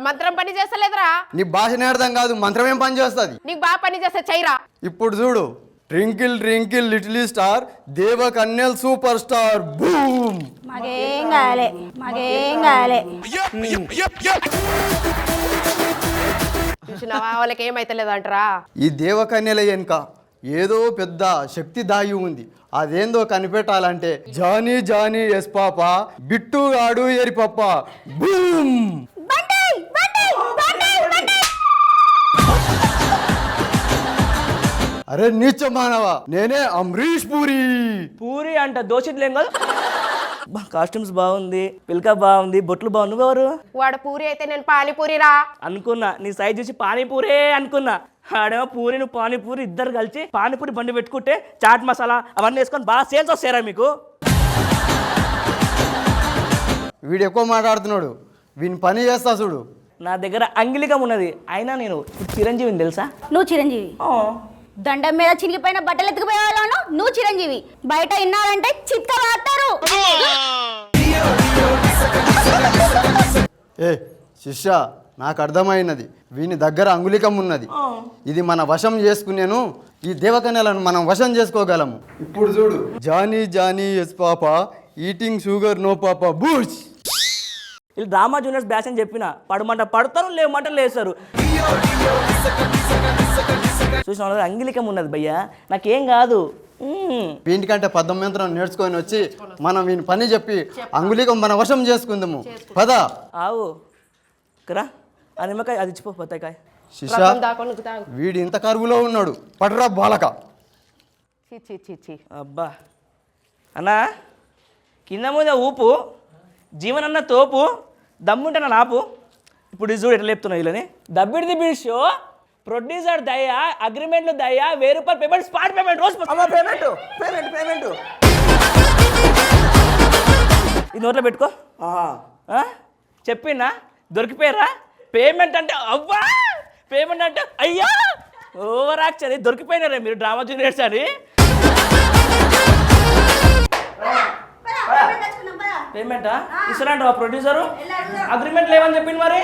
మంత్రం పని చేస్తలేదురా. నీ భాషనే అర్థం కాదు, మంత్రం ఏం పని చేస్తుంది? నీకు బాగా పని చేస్తే చెయ్యరా. ఇప్పుడు చూడు, ట్వింకిల్ ట్వింకిల్ లిటిల్ స్టార్, దేవకన్యల్ సూపర్ స్టార్, బూమ్. మాకేం కాలే. చూసినావా, వాళ్ళకి ఏమైతలేదు అంటారా? ఈ దేవకన్యల వెనుక ఏదో పెద్ద శక్తి దాగి ఉంది. అదేందో కనిపెట్టాలంటే జానీ జానీ ఎస్ పాప, బిట్టు ఆడు ఎరి పప్ప, బూమ్. అరే నీచ మానవ, నేనే అమరీష్ పూరి. పూరి అంట దోషిట్లేం కాదు. కాస్ట్యూమ్స్ బాగుంది, పిల్కా బాగుంది, బొట్లు బాగుంది. నువ్వెవరు? వాడు పూరి అయితే నేను పానీపూరిరా. అనుకున్నా నీ సైజ్ చూసి పానీపూరే అనుకున్నా. ఆడేమో పూరి, నువ్వు పానీపూరి, ఇద్దరు కలిసి పానీపూరి బండి పెట్టుకుంటే చాట్ మసాలా అవన్నీ వేసుకొని బాగా సేల్స్ వస్తారా మీకు? వీడు ఎక్కువ మాట్లాడుతున్నాడు, వీని పని చేస్తా చూడు. నా దగ్గర అంగిలికం ఉన్నది, అయినా నేను చిరంజీవిని తెలుసా? నువ్వు చిరంజీవి, దండం మీద చిరిగిపోయిన బట్టలు ఎత్తుకుపోయే వాళ్ళను నువ్వు చిరంజీవి. బయట విన్నారంటే చిత్క వాడతారు. ఏ శిష్య, నాకు అర్థమైనది, వీని దగ్గర అంగుళికం ఉన్నది. ఇది మన వశం చేసుకునేను, ఈ దేవకన్యలను మనం వశం చేసుకోగలము. ఇప్పుడు చూడు, Johnny Johnny yes papa, eating sugar no papa బూచ్. వీళ్ళు డ్రామా జూనియర్స్ బ్యాచ్ అని చెప్పిన, పడమంట పడతారు, లేవమంట లేస్తారు. చూసిన అంగిలికం ఉన్నది భయ్యా, నాకేం కాదు. వీటికంటే పద్దమంత్రం నేర్చుకొని వచ్చి మనం వీని పని చెప్పి అంగుళికం మన వశం చేసుకుందాము. పద ఆవు కరా, ఆ నిమ్మకాయ అది ఇచ్చిపో, బత్తాయికాయ. శిష్య, వీడు ఇంత కరువులో ఉన్నాడు, పడరా బాలక. అబ్బా అన్నా, కింద మీద ఊపు, జీవనన్న తోపు, దమ్ముంటే నా నాపు. ఇప్పుడు ఇది చూడు ఎట్లా లేపుతున్నావు వీళ్ళని. దబ్బిడి దిబ్బిడి షో, ప్రొడ్యూసర్ దయ్యా, అగ్రిమెంట్లు దయ్యా, ₹1000 పేమెంట్, స్పాట్ పేమెంట్, రోజు పేమెంట్ ఇది నోట్లో పెట్టుకో. చెప్పినా దొరికిపోయారా? పేమెంట్ అంటే అవ్వా, పేమెంట్ అంటే అయ్యా, ఓవర్ యాక్చువల్లీ దొరికిపోయినారా మీరు డ్రామా జూనియర్స్ అని. పేమెంటా ఇస్తారంట ప్రొడ్యూసరు, అగ్రిమెంట్ లేవని చెప్పింది మరి.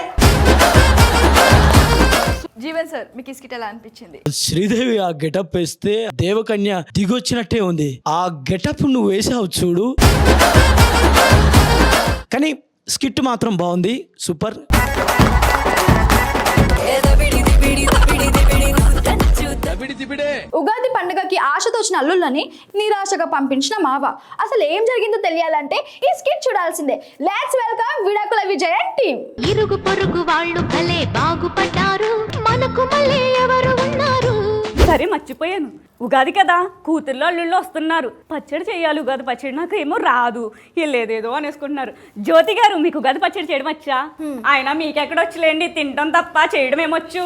జీవన్ సార్, మీకు ఈ స్కిట్ ఎలా అనిపించింది? శ్రీదేవి ఆ గెటప్ వేస్తే దేవకన్య దిగొచ్చినట్టే ఉంది. ఆ గెటప్ నువ్వు వేసావు చూడు, కానీ స్కిట్ మాత్రం బాగుంది, సూపర్. ఉగాది పండుగకి ఆశతో వచ్చిన అల్లుళ్ళని నిరాశగా పంపించిన మావ. అసలు ఏం జరిగిందో తెలియాలంటే ఈ స్కిట్ చూడాల్సిందే. లెట్స్ వెల్కమ్ విడాకుల విజయ్ అండ్ టీమ్. ఇరుగు పొరుగు వాళ్ళు భలే బాగుపడ్డారు, మనకు మళ్ళీ ఎవరు ఉన్నారు. సరే మర్చిపోయాను, ఉగాది కదా, కూతుర్లో అల్లుళ్ళు వస్తున్నారు, పచ్చడి చేయాలి. ఉగాది పచ్చడి నాకు ఏమో రాదు, వీళ్ళేదేదో అనేసుకుంటున్నారు. జ్యోతి గారు, మీకు ఉగాది పచ్చడి చేయడం వచ్చా? ఆయన మీకెక్కడొచ్చులేండి, తినడం తప్ప చేయడం ఏమొచ్చు?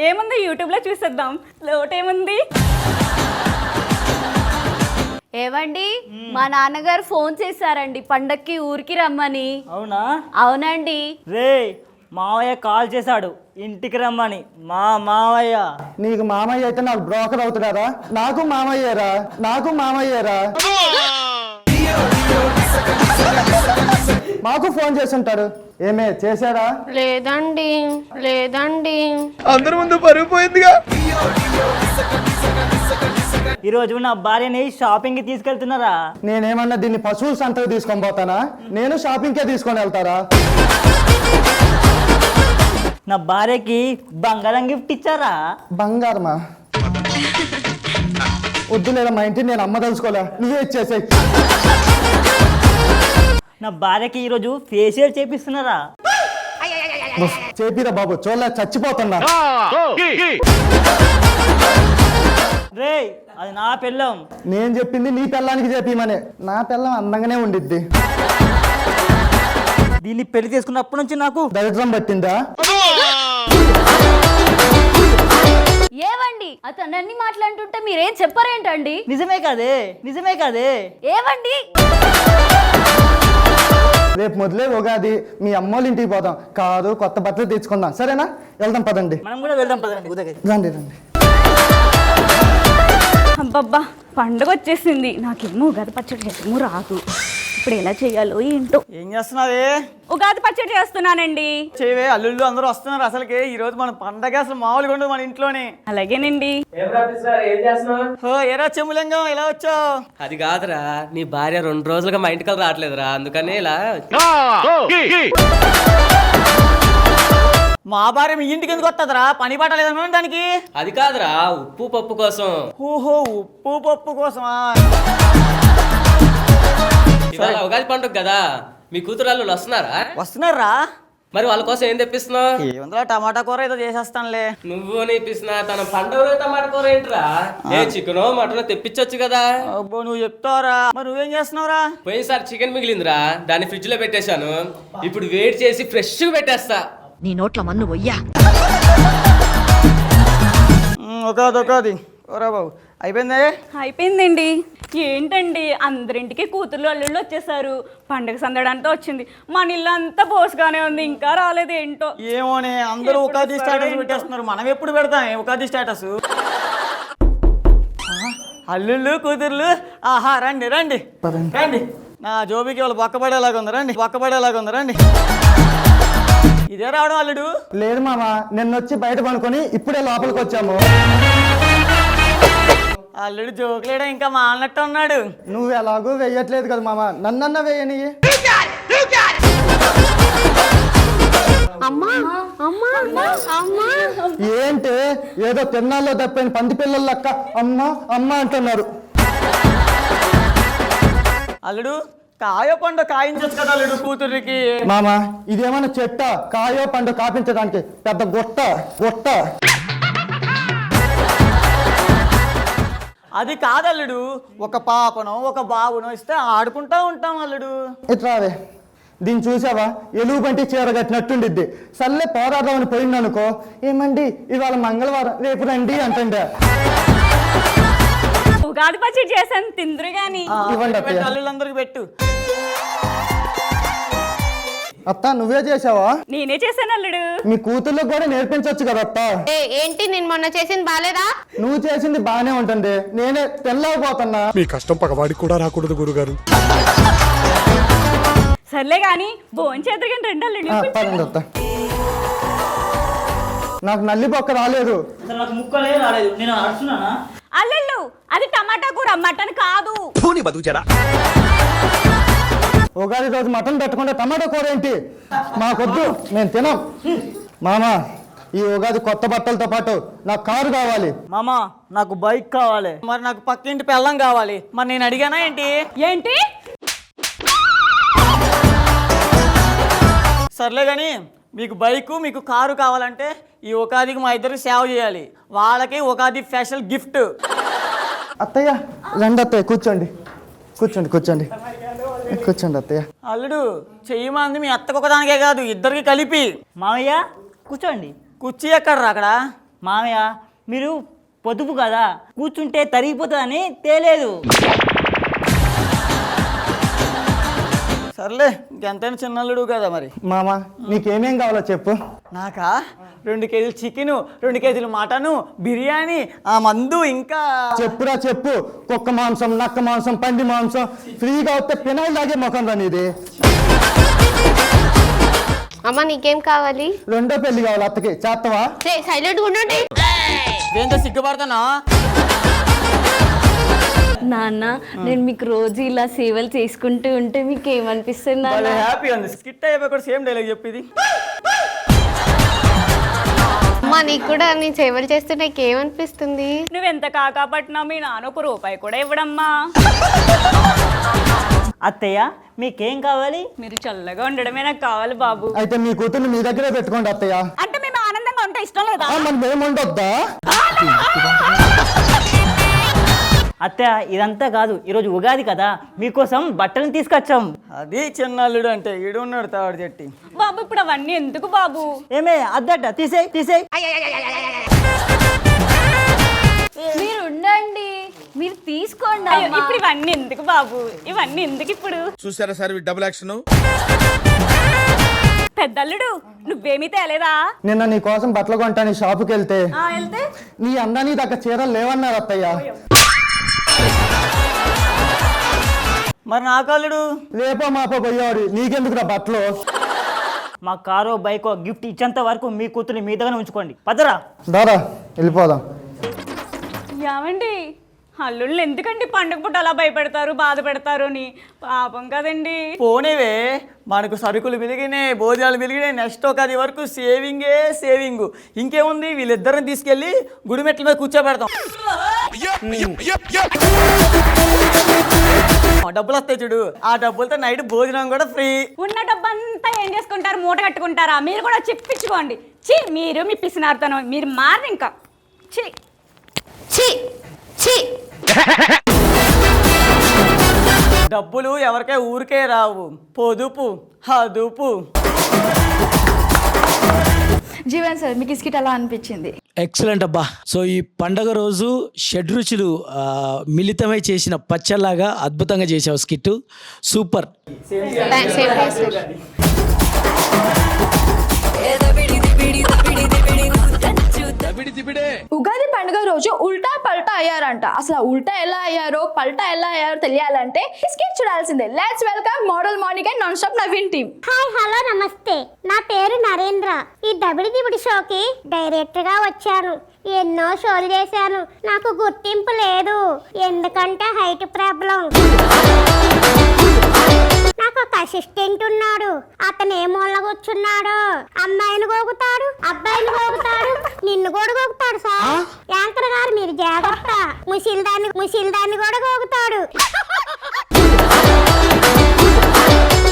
ఏముంది, యూట్యూబ్లో చూసేద్దాం, లోటేముంది. ఏవండి, మా నాన్నగారు ఫోన్ చేశారండి పండక్కి ఊరికి రమ్మని. అవునా? అవునండి. రే, మావయ్య కాల్ చేశాడు ఇంటికి రమ్మని. మావయ్య నీకు మామయ్య అయితే నాకు బ్రోకర్ అవుతున్నారా? నాకు మామయ్యేరా, నాకు మామయ్యేరా. మాకు ఫోన్ చేస్తుంటారు, ఏమే చేశారా? లేదండి. అందరి ముందు పరుగు పోయిందిగా. ఈరోజు నా భార్యని షాపింగ్కి తీసుకెళ్తున్నారా? నేనేమన్నా దీన్ని పశువుల సంతకు తీసుకొని పోతానా? నేను షాపింగ్కే తీసుకొని వెళ్తారా? నా భార్యకి బంగారం గిఫ్ట్ ఇచ్చారా? బంగారమా? వద్దు, లేదా మా ఇంటిని నేను అమ్మ తెలుసుకోలే, నువ్వే ఇచ్చేసాయి. నా భార్యకి ఈరోజు ఫేషియల్ చేపిస్తున్నారా? చేపిరా బాబు, చూడలే చచ్చిపోతున్నా. రే, అది నా పెళ్ళం. నేను చెప్పింది నీ పెళ్ళానికి చెప్పిమనే, నా పెళ్ళం అందంగానే ఉండిద్ది. దీన్ని పెళ్లి చేసుకున్నప్పటి నుంచి నాకు దరిద్రం పట్టిందా? ఏవండి, అతను అన్ని మాట్లాడుతుంటే మీరేం చెప్పారేంటండి? నిజమే కదే. ఏవండి, రేపు మొదలే ఉగాది, మీ అమ్మోళ్ళ ఇంటికి పోదాం, కాదు కొత్త బట్టలు తెచ్చుకుందాం, సరేనా? వెళ్దాం పదండి. మనం కూడా వెళ్దాం పదండి. రండి రండి. అబ్బబ్బా, పండుగ వచ్చేసింది, నాకేమో ఉగాది పచ్చడి చేయడము రాదు. ఇప్పుడు ఎలా చేయాలో ఏంటో. ఏం చేస్తున్నావే? ఉగాది పచ్చడి చేస్తున్నానండి. చేవే, అల్లుళ్ళు అందరూ వస్తున్నారు. అసలుకి ఈ రోజు మన పండగ అసలు మామూలుగా ఉండదు మన ఇంట్లోనే. అలాగేనండి. ఏరా చెములింగం, ఎలా వచ్చావు? అది కాదురా, నీ భార్య 2 రోజులుగా మా ఇంటికి రావట్లేదురా, అందుకని ఇలా. మా భార్య మీ ఇంటికి ఎందుకు వస్తుందిరా? పని పాట లేదన్నా దానికి? అది కాదురా, ఉప్పు పప్పు కోసం. ఓహో, ఉప్పు పప్పు కోసమా? ఇవాళ ఉగాది పండుగ కదా, మీ కూతురు వాళ్ళు వస్తున్నారా? వస్తున్నారా? మరి వాళ్ళ కోసం ఏం తెప్పిస్తున్నావు? ఏముందిరా టమాటా కూర ఏదో చేసేస్తానులే. నువ్వు నేపిస్తున్నా తన పండుగ టమాటా కూర ఏంట్రా? ఏ చికెనో మటనో తెప్పించొచ్చు కదా. అబ్బో నువ్వు చెప్తావరా, మరి నువ్వేం చేస్తున్నావురా? పోయినసారి చికెన్ మిగిలిందిరా, దాన్ని ఫ్రిడ్జ్ లో పెట్టేశాను. ఇప్పుడు వేడి చేసి ఫ్రెష్ గా పెట్టేస్తా. నీ నోట్ల మన్ను వయ్యా. ఒకది ఓరా బాబు అయిపోయిందే. అయిపోయిందండి. ఏంటండి అందరింటికి కూతుర్లు అల్లుళ్ళు వచ్చేసారు, పండగ సందడంతా వచ్చింది, మన ఇల్లు అంతా బోసుగానే ఉంది, ఇంకా రాలేదు ఏంటో. ఏమోనే అందరూ ఉగాది స్టేటస్ పెట్టేస్తున్నారు, మనం ఎప్పుడు పెడతాం ఉగాది స్టేటస్? అల్లుళ్ళు కూతుర్లు ఆహా రండి రండి రండి. నా జోబికి వాళ్ళు బొక్కపడేలాగా ఉంది, రండి బొక్కపడేలాగా ఉంది రండి. ఇదే రావడం అల్లుడు? లేదు మామ, నిన్నొచ్చి బయట పనుకొని ఇప్పుడే లోపలికి వచ్చాము. అల్లుడు జోకులేడా ఇంకా మా అన్నట్టు ఉన్నాడు. నువ్వు ఎలాగో వేయట్లేదు కదా మామ, నన్నన్న వేయని. ఏంటి ఏదో తిన్నాల్లో తప్పని పంది పిల్లల లెక్క అమ్మ అమ్మ అంటున్నారు. అల్లుడు కాయో పండు కాయించచ్చు కదా అల్లుడు కూతురికి. మామ ఇదేమన్నా చెట్ట కాయో పండు కాపించడానికి, పెద్ద గుట్ట గుట్ట. అది కాదల్లుడు, ఒక పాపనో ఒక బాబునో ఇస్తే ఆడుకుంటా ఉంటాం అల్లుడు. ఇట్లావే దీన్ని చూసావా, ఎలుగు బంటి చీర కట్టినట్టుండిద్ది. సర్లే పోరాడదామని పోయిందనుకో, ఏమండి ఇవాళ మంగళవారం రేపు రండి అంటుండే. ఉగాది పచ్చడి చేశాను తిందురు గాని. ఇవ్వండి అత్తయ్య. అల్లుళ్ళందరికి పెట్టు. అత్త నువ్వే చేసావా? నేనే చేశాను అల్లుడు. మీ కూతుర్లకు కూడా నేర్పించవచ్చు కదా అత్త. ఏంటి నేను మొన్న చేసింది బాలేదా? నువ్వు చేసింది బానే ఉంటుంది, నేనే తెల్లకపోతున్నా. మీ కష్టం పగవాడికి కూడా రాకూడదు గురుగారు. సర్లే గాని భోంచేద్దరు కానీ రెండు అల్లుడు. పదండి అత్త. నాకు నల్లి బొక్క రాలేదు. నాకు ముక్కలే రాలేదు, నేను అడుచున్నానా? అల్లుళ్ళు అది టమాటా కూర, మటన్ కాదు. ఉగాది రోజు మటన్ పెట్టకుండా టమాటో కూర ఏంటి? మాకొద్దు, మేము తినాం. మామ ఈ ఉగాది కొత్త బట్టలతో పాటు నాకు కారు కావాలి. మామా నాకు బైక్ కావాలి, మరి నాకు పక్కింటి పెళ్ళం కావాలి. మరి నేను అడిగానా ఏంటి? ఏంటి? సర్లే కానీ మీకు బైకు మీకు కారు కావాలంటే ఈ ఉగాదికి మా ఇద్దరికి సేవ చేయాలి. వాళ్ళకి ఉగాది స్పెషల్ గిఫ్ట్. అత్తయ్య రండి అత్తయ్య, కూర్చోండి కూర్చోండి కూర్చోండి కూర్చోండి అత్తయ్య. అల్లుడు చెయ్యి మంది మీ అత్తకు ఒకదానికే కాదు, ఇద్దరికి కలిపి. మామయ్య కూర్చోండి. కుర్చీ ఎక్కడ్రా అక్కడ? మామయ్య మీరు పొదుపు కదా, కూర్చుంటే తరిగిపోతుందని తేలేదు. సర్లే ఇంకెంతైనా చిన్నల్లుడు కదా మరి. మామ నీకేమేం కావాలో చెప్పు. నాకా 2 కేజీలు చికెను, 2 కేజీలు మటను, బిర్యానీ, ఆ మందు, ఇంకా చెప్పురా చెప్పు. కుక్క మాంసం, నక్క మాంసం, పంది మాంసం ఫ్రీగా వస్తే పినాయిల్ లాగే ముఖం రా నీది. అమ్మ నీకేం కావాలి? రెండో పెళ్లి కావాలి అత్తకి, చేస్తావా? సైలెంట్ ఉండండి. దేంతో సిగ్గుపడతానా? నాన్న నేను మీకు రోజు ఇలా సేవలు చేసుకుంటూ ఉంటే మీకు ఏమనిపిస్తుంది? హ్యాపీ ఉంది. స్కిట్ అయిపోయి కూడా సేమ్ డైలాగ్ చెప్పేది. అమ్మ నీకు కూడా నీ సేవలు చేస్తే నాకు ఏమనిపిస్తుంది? నువ్వెంత కాకాపట్టినా మీ నాన్న ₹1 కూడా ఇవ్వడమ్మా. అత్తయ్య మీకేం కావాలి? మీరు చల్లగా ఉండడమే నాకు కావాలి బాబు. అయితే మీ కూతుర్ని మీ దగ్గరే పెట్టుకోండి అత్తయ్య. అంటే మేము ఆనందంగా ఉంటే ఇష్టం లేదా? మరి మేము ఉండొద్దా? అత్తయ్య ఇదంతా కాదు, ఈరోజు ఉగాది కదా, మీకోసం బట్టలను తీసుకొచ్చాం. అది చిన్నల్లుడు అంటే ఈడు ఉన్నాడు తాడు చెట్టి. బాబు ఇప్పుడు అవన్నీ ఎందుకు బాబు? ఏమే అద్దట తీసేయ్ తీసేయ్. మీరు ఉండండి, మీరు తీసుకోండి. ఇప్పుడు ఇవన్నీ ఎందుకు బాబు? ఇవన్నీ ఎందుకు ఇప్పుడు? చూసారా సార్ డబుల్ యాక్షన్. పెద్దల్లుడు నువ్వేమీ తేలేదా? నిన్న నీ కోసం బట్టలు కొంటాను షాపుకి వెళ్తే వెళ్తే నీ అందానికి దగ్గర చీరలు లేవన్నారు అత్తయ్య. మరి నా కాళ్ళుడు రేపో మాపో పోయేవాడు, నీకెందుకు రా బట్టలు? మా కారో బైకో గిఫ్ట్ ఇచ్చేంత వరకు మీ కూతుర్ని మీ దగ్గర ఉంచుకోండి. పదరా దారా వెళ్ళిపోదాం. ఏమండి అల్లుళ్ళు ఎందుకండి పండుగ పూట అలా భయపెడతారు, బాధ పెడతారు అని? పాపం కదండి. పోనేవే మనకు సరుకులు మిలిగినాయి, భోజనాలు మిలిగినాయి, నెక్స్ట్ ఒక అది వరకు సేవింగే సేవింగ్. ఇంకేముంది, వీళ్ళిద్దరిని తీసుకెళ్ళి గుడిమెట్ల మీద కూర్చోబెడతాం. డబ్బులు వస్తాయి చూడు, ఆ డబ్బులతో నైట్ భోజనం కూడా ఫ్రీ. ఉన్న డబ్బంతా ఏం చేసుకుంటారు? మూట కట్టుకుంటారా? మీరు కూడా చెప్పించుకోండి. ఛీ, మీరు మీ పిసినారుతనం మీరు మారు ఇంకా. ఛీ ఛీ ఛీ. డబ్బులు ఎవరికే ఊరికే రావు, పొదుపు అదుపు. జీవన్ సార్, మీకు ఈ స్కిట్ ఎలా అనిపించింది? ఎక్సలెంట్ అబ్బా. సో ఈ పండగ రోజు షడ్రుచులు మిళితమై చేసిన పచ్చళ్ళలాగా అద్భుతంగా చేసావు స్కిట్, సూపర్. ఉగాది పండుగ రోజు ఉల్టా పల్టా అయ్యారంట. అసలు ఉల్టా ఎలా అయ్యారో పల్టా ఎలా అయ్యారో తెలియాలంటే స్కిట్ చూడాల్సిందే. Let's welcome model morning and non stop Naveen team. Hi, hello, నమస్తే. నా పేరు నరేంద్ర. ఈ దబిడి షోకి డైరెక్టర్ గా వచ్చాను. ఎన్నో షోలు చేశాను. నాకు గుర్తింపు లేదు, ఎందుకంటే హైట్ ప్రాబ్లం. నాకు ఒక అసిస్టెంట్ ఉన్నాడు. అతను ఏ మూల కూర్చున్నాడు? అమ్మాయిని గోగుతాడు, అబ్బాయిని గోగుతాడు, నిన్ను కూడా గోగుతాడు సార్. యాంకర్ గారు మీరు జాగ్రత్త. ముసిల్దాన్ని కూడా గోగుతాడు.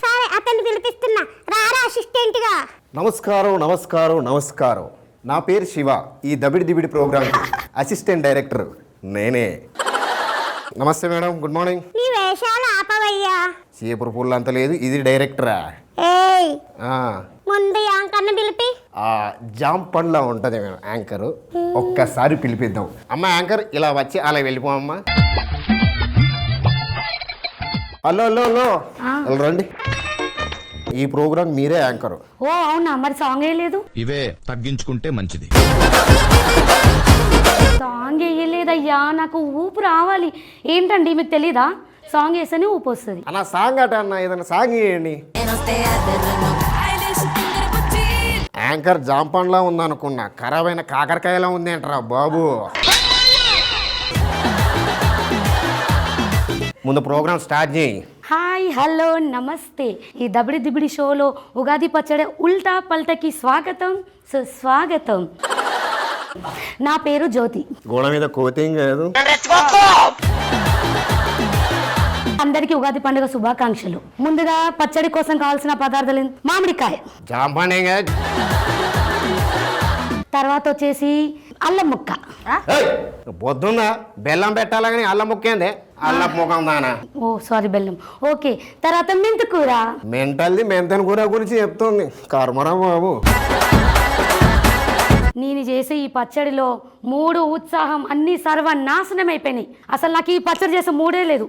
సరే, అతన్ని పిలిపిస్తున్నా, రారా అసిస్టెంట్ గా. నమస్కారం నమస్కారం నమస్కారం. నా పేరు శివ. ఈ దబిడి దిబిడి ప్రోగ్రామ్కి అసిస్టెంట్ డైరెక్టర్ నేనే. నమస్తే మేడం, గుడ్ మార్నింగ్. నీ వేషాలు ఆపవయ్యా. చీపురు పుల్లు అంత లేదు, ఇది డైరెక్టరా? ఏయ్, ముందు యాంకర్ని పిలిపి. జామ్ పండ్లా ఉంటుంది మేడం యాంకరు. ఒక్కసారి పిలిపిద్దాం. అమ్మ యాంకర్, ఇలా వచ్చి అలా వెళ్ళిపోమ్మా. హలో హలో హలో, రండి. ఈ ప్రోగ్రామ్ మీరే యాంకరు. ఓ అవునా, మరి సాంగ్ వేయలేదు? ఇవే తగ్గించుకుంటే మంచిది. సాంగ్ వేయలేదయ్యా, నాకు ఊపు రావాలి. ఏంటండి మీకు తెలీదా? సాంగ్ వేస్తేనే ఊపు వస్తుంది. అన్న సాంగ్ అట అన్న, ఏదైనా సాంగ్ వేయండి. యాంకర్ జాంపండ్లా ఉందనుకున్నా, ఖరాబ్ అయిన కాకరకాయలా ఉంది అంటారా బాబు. ముందు ప్రోగ్రామ్ స్టార్ట్ చేయి. హాయ్, హలో, నమస్తే. ఈ దబిడి దిబిడి షోలో ఉగాది పచ్చడి ఉల్టా పల్టకి స్వాగతం, సుస్వాగతం. నా పేరు జ్యోతి. గోడ మీద కోతింగ్ కాదు. అందరికీ ఉగాది పండుగ శుభాకాంక్షలు. ముందుగా పచ్చడి కోసం కావాల్సిన పదార్థాలు: మామిడికాయ, జాంపండే కాదు. తర్వాత వచ్చేసి అల్లం ముక్క. పొద్దున్న బెల్లం పెట్టాలా కానీ అల్లం ముక్కేందే? అల్లం ముఖం దానా? ఓ సారీ, బెల్లం. ఓకే, తర్వాత మెంతి కూర. మెంటల్ది మెంతన్ కూర గురించి చెప్తుంది కర్మరా బాబు. నేను చేసే ఈ పచ్చడిలో 3 ఉత్సాహం అన్ని సర్వనాశనం అయిపోయినాయి. అసలు నాకు ఈ పచ్చడి చేసే మూడే లేదు.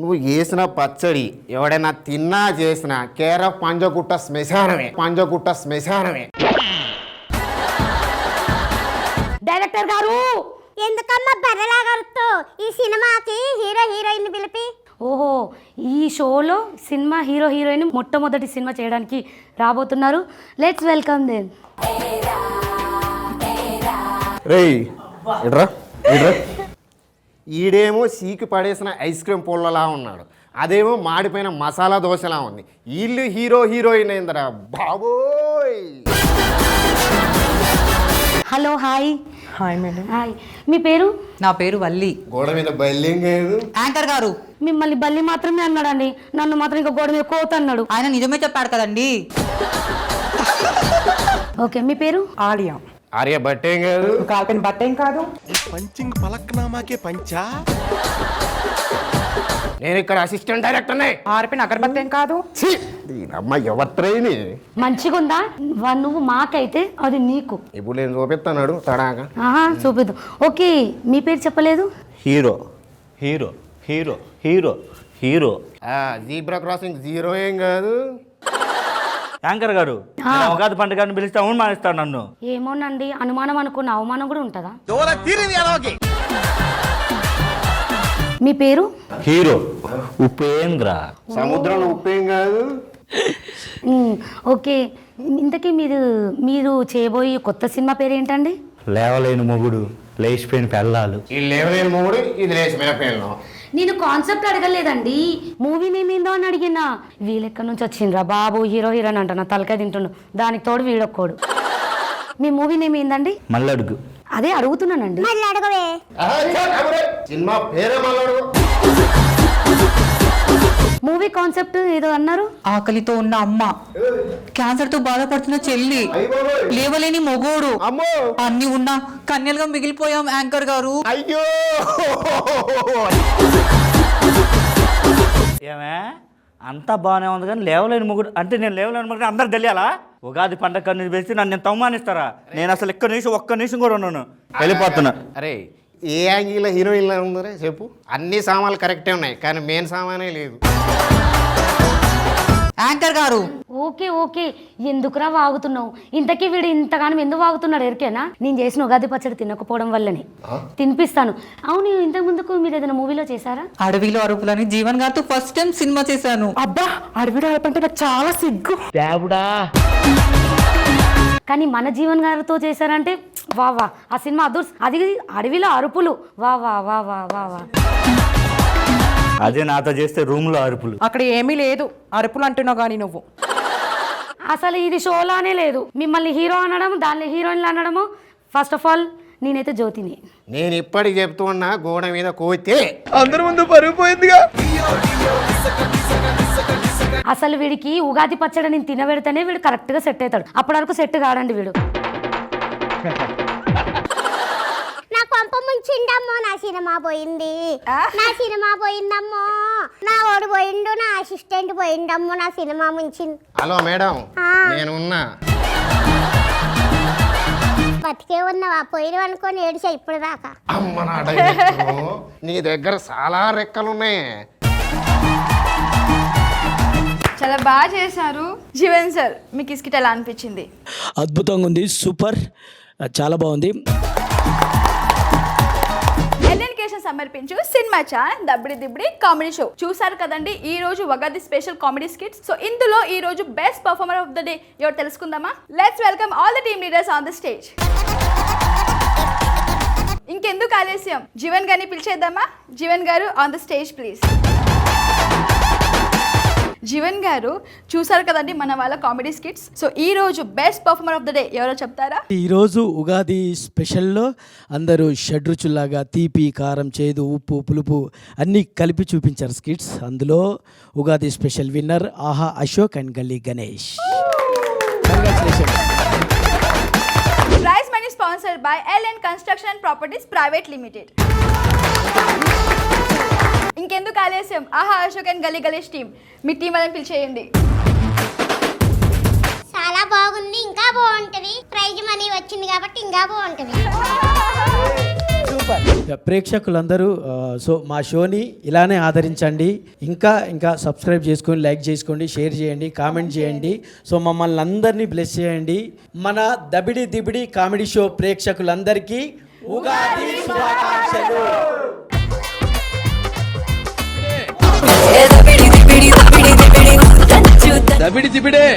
నువ్వు చేసిన పచ్చడి ఎవడైనా తిన్నా చేసినా కేర్ ఆఫ్ పంజగుట్ట శ్మశానమే, పంజగుట్ట శ్మశానమే. డైరెక్టర్ గారు, ఎందుకమ్మా బర్రెలా గరుతో? ఈ సినిమాకి హీరో హీరోయిన్ పిలిపి. ఓహో, ఈ షోలో సినిమా హీరో హీరోయిన్ మొట్టమొదటి సినిమా చేయడానికి రాబోతున్నారు. Let's welcome them. రేయ్ ఇడ్రా ఇడ్రా. ఈడేమో సీకి పడేసిన ఐస్ క్రీమ్ పొల్లలా ఉన్నాడు, అదేమో మాడిపోయిన మసాలా దోశలా ఉంది. వీళ్ళు హీరో హీరోయిన్ అయిందిరా బాబోయ్. Hello, hi. Hi madam. Hi, మీ పేరు? నా పేరు వల్లి. గోడ మీద బైలింగ్ యాంకర్ గారు మిమ్మల్ని బల్లి మాత్రమే అన్నాడండి, నన్ను మాత్రం ఇంకా గోడ మీద కోత అన్నాడు. ఆయన నిజమే చెప్పాడు కదండి. ఓకే, మీ పేరు? ఆడియా. ఆర్య బట్టేం కాదు, కాల్పిన బట్టేం కాదు. పంచింగ్ పలక్నామాకే పంచా. నేను ఇక్కడ అసిస్టెంట్ డైరెక్టర్నే. ఆర్పిన అగరబత్తేం కాదు. అమ్మ ఎవరు ట్రైన్ మంచిగుందా? నువ్వు మాకైతే అది నీకు. ఇప్పుడు నేను చూపిస్తున్నాడు తడాక. చూపిద్దాం. ఓకే, మీ పేరు చెప్పలేదు? Hero hero hero hero hero. Zebra crossing zero ఏం కాదు. యాంకర్ గారు, ఉగాది పండుగ పిలిస్తే అవును మానేస్తాడు నన్ను. ఏమోనండి, అనుమానం అనుకున్న అవమానం కూడా ఉంటుందా? మీ పేరు? హీరో ఉపేంద్ర. సముద్రంలో ఉప్పేం కాదు. ఓకే, ఇంతకీ మీరు చేయబోయే కొత్త సినిమా పేరు ఏంటండి? లేవలేని మొగుడు, లేచిపోయిన పెళ్ళాలు. ఈ లేవలేని మొగుడు, ఇది లేచిపోయిన పెళ్ళం. నేను కాన్సెప్ట్ అడగలేదండి, మూవీ నేమ్ ఏందో అని అడిగినా. వీళ్ళెక్కడి నుంచి వచ్చిండ్రా బాబు, హీరో హీరోయిన్ అంట, నా తలకాయ తింటుండు. దానికి తోడు వీడొక్కోడు. మీ మూవీ నేమ్ ఏందండి? మల్లడుగు. అదే అడుగుతున్నానండి. మళ్ళీ అడగవే. సినిమా పేరే మళ్ళీ మూవీ కాన్సెప్ట్ ఏదో అన్నారు. ఆకలితో ఉన్న అమ్మ, క్యాన్సర్ తో బాధపడుతున్న చెల్లి, లేవలేని మొగోడు, అన్ని ఉన్నా కన్యలుగా మిగిలిపోయాం యాంకర్ గారు. అయ్యో ఏమే అంతా బాగానే ఉంది కానీ లేవలేని ముగ్గురు అంటే నేను లేవలేని ముగ్గురు అందరు తెలియాలా? ఉగాది పండగ కన్ను వేసి నన్ను నేను తమ్మానిస్తారా? నేను అసలు ఒక్క నిమిషం కూడా ఉన్నాను, వెళ్ళిపోతున్నా. అరే ఏ యాంగిల్లో హీరోయిన్లో ఉందరే చెప్పు. అన్ని సామాన్లు కరెక్టే ఉన్నాయి కానీ మెయిన్ సామానే లేదు. యాంకర్ గారు ఓకే ఓకే, ఎందుకురా వాగుతున్నావు? ఇంతకీ వీడు ఇంతగానం ఎందుకు వాగుతున్నాడు ఎరికేనా? నేను చేసిన ఉగాది పచ్చడి తినకపోవడం వల్లనే. తినిపిస్తాను. అవును, ఇంతకు ముందుకు మీరు ఏదైనా మూవీలో చేశారా? అడవిలో అరుపులని జీవన్ గారితో ఫస్ట్ టైం సినిమా చేశాను. అబ్బా, అడవిలో అరపంటే నాకు చాలా సిగ్గు. కానీ మన జీవన్ గారితో చేశారంటే వా వా, ఆ సినిమా అది అడవిలో అరుపులు, వా వా వా వా వా వా. అదే నాతో చేస్తే రూమ్లో అరుపులు. అక్కడ ఏమీ లేదు, అరుపులు అంటున్నావు కానీ నువ్వు. అసలు ఇది షోలానే లేదు. మిమ్మల్ని హీరో అనడం, దాన్ని హీరోయిన్లు అనడము. ఫస్ట్ ఆఫ్ ఆల్ నేనైతే జ్యోతిని. నేను ఇప్పటికి చెప్తూ ఉన్నా, గోడ మీద కోతే అందరి ముందు పరుగు పోయిందిగా. అసలు వీడికి ఉగాది పచ్చడి నేను తినబెడితేనే వీడు కరెక్ట్గా సెట్ అవుతాడు. అప్పటి వరకు సెట్ కాడండి వీడు. నా కొంప ముంచిండమ్మో, నా సినిమా పోయింది, నా సినిమా పోయిందమ్మో, నా ఓడి పోయిండు, నా అసిస్టెంట్ పోయిండమ్మో, నా సినిమా ముంచింది. హలో మేడం, నేను ఉన్నా. బతికే ఉన్నావా? పోయిన అనుకొని ఏడిచా ఇప్పుడు దాకా. అమ్మ నా డైరెక్టరు, నీ దగ్గర చాలా రెక్కలున్నాయి. చాలా బాగా చేశారు. జీవన్ సార్, మీకు ఈ స్కిట్ ఎలా అనిపించింది? అద్భుతంగా ఉంది, సూపర్, చాలా బాగుంది. ఎల్ఎన్కేషన్ సమర్పించు సినిమా ఛానల్ దబ్బిడి దిబ్బడి కామెడీ షో చూసారు కదండి. ఈ రోజు Ugadi special comedy skits. So ఇందులో ఈ రోజు best performer of the day ఎవరు తెలుసుకుందామా? Let's welcome all the team leaders on the stage. ఇంకెందుకు ఆలస్యం, జీవన్ గారిని పిలిచేద్దామా? జీవన్ గారు on the stage please. Jeevan గారు, చూసారు కదండి మన వాళ్ళ కామెడీ స్కిట్స్. సో ఈ రోజు best performer of the day ఎవరో చెప్తారా? ఈరోజు ఉగాది స్పెషల్లో అందరూ షడ్రుచుల్లాగా తీపి, కారం, చేదు, ఉప్పు, పులుపు అన్నీ కలిపి చూపించారు స్కిట్స్. అందులో ఉగాది స్పెషల్ విన్నర్ ఆహా Ashok and Galli Ganesh. Prize money sponsored by LN construction and properties private limited. ఇంకెందుకు ఆలస్యం, ఆహా Ashok and Galli Ganesh team, me team వాళ్ళని పిలిచేయండి. చాలా బాగుంది, ఇంకా బాగుంటది. ప్రైజ్ మనీ వచ్చింది కాబట్టి ఇంకా బాగుంటది. ప్రేక్షకులందరూ సో మా షోని ఇలానే ఆదరించండి. ఇంకా ఇంకా సబ్స్క్రైబ్ చేసుకొని, లైక్ చేసుకోండి, షేర్ చేయండి, కామెంట్ చేయండి. సో మమ్మల్ని అందరినీ బ్లెస్ చేయండి. మన దబిడి దిబిడి కామెడీ షో ప్రేక్షకులందరికీ ఉగాది శుభాకాంక్షలు. దబిడి దిబిడే.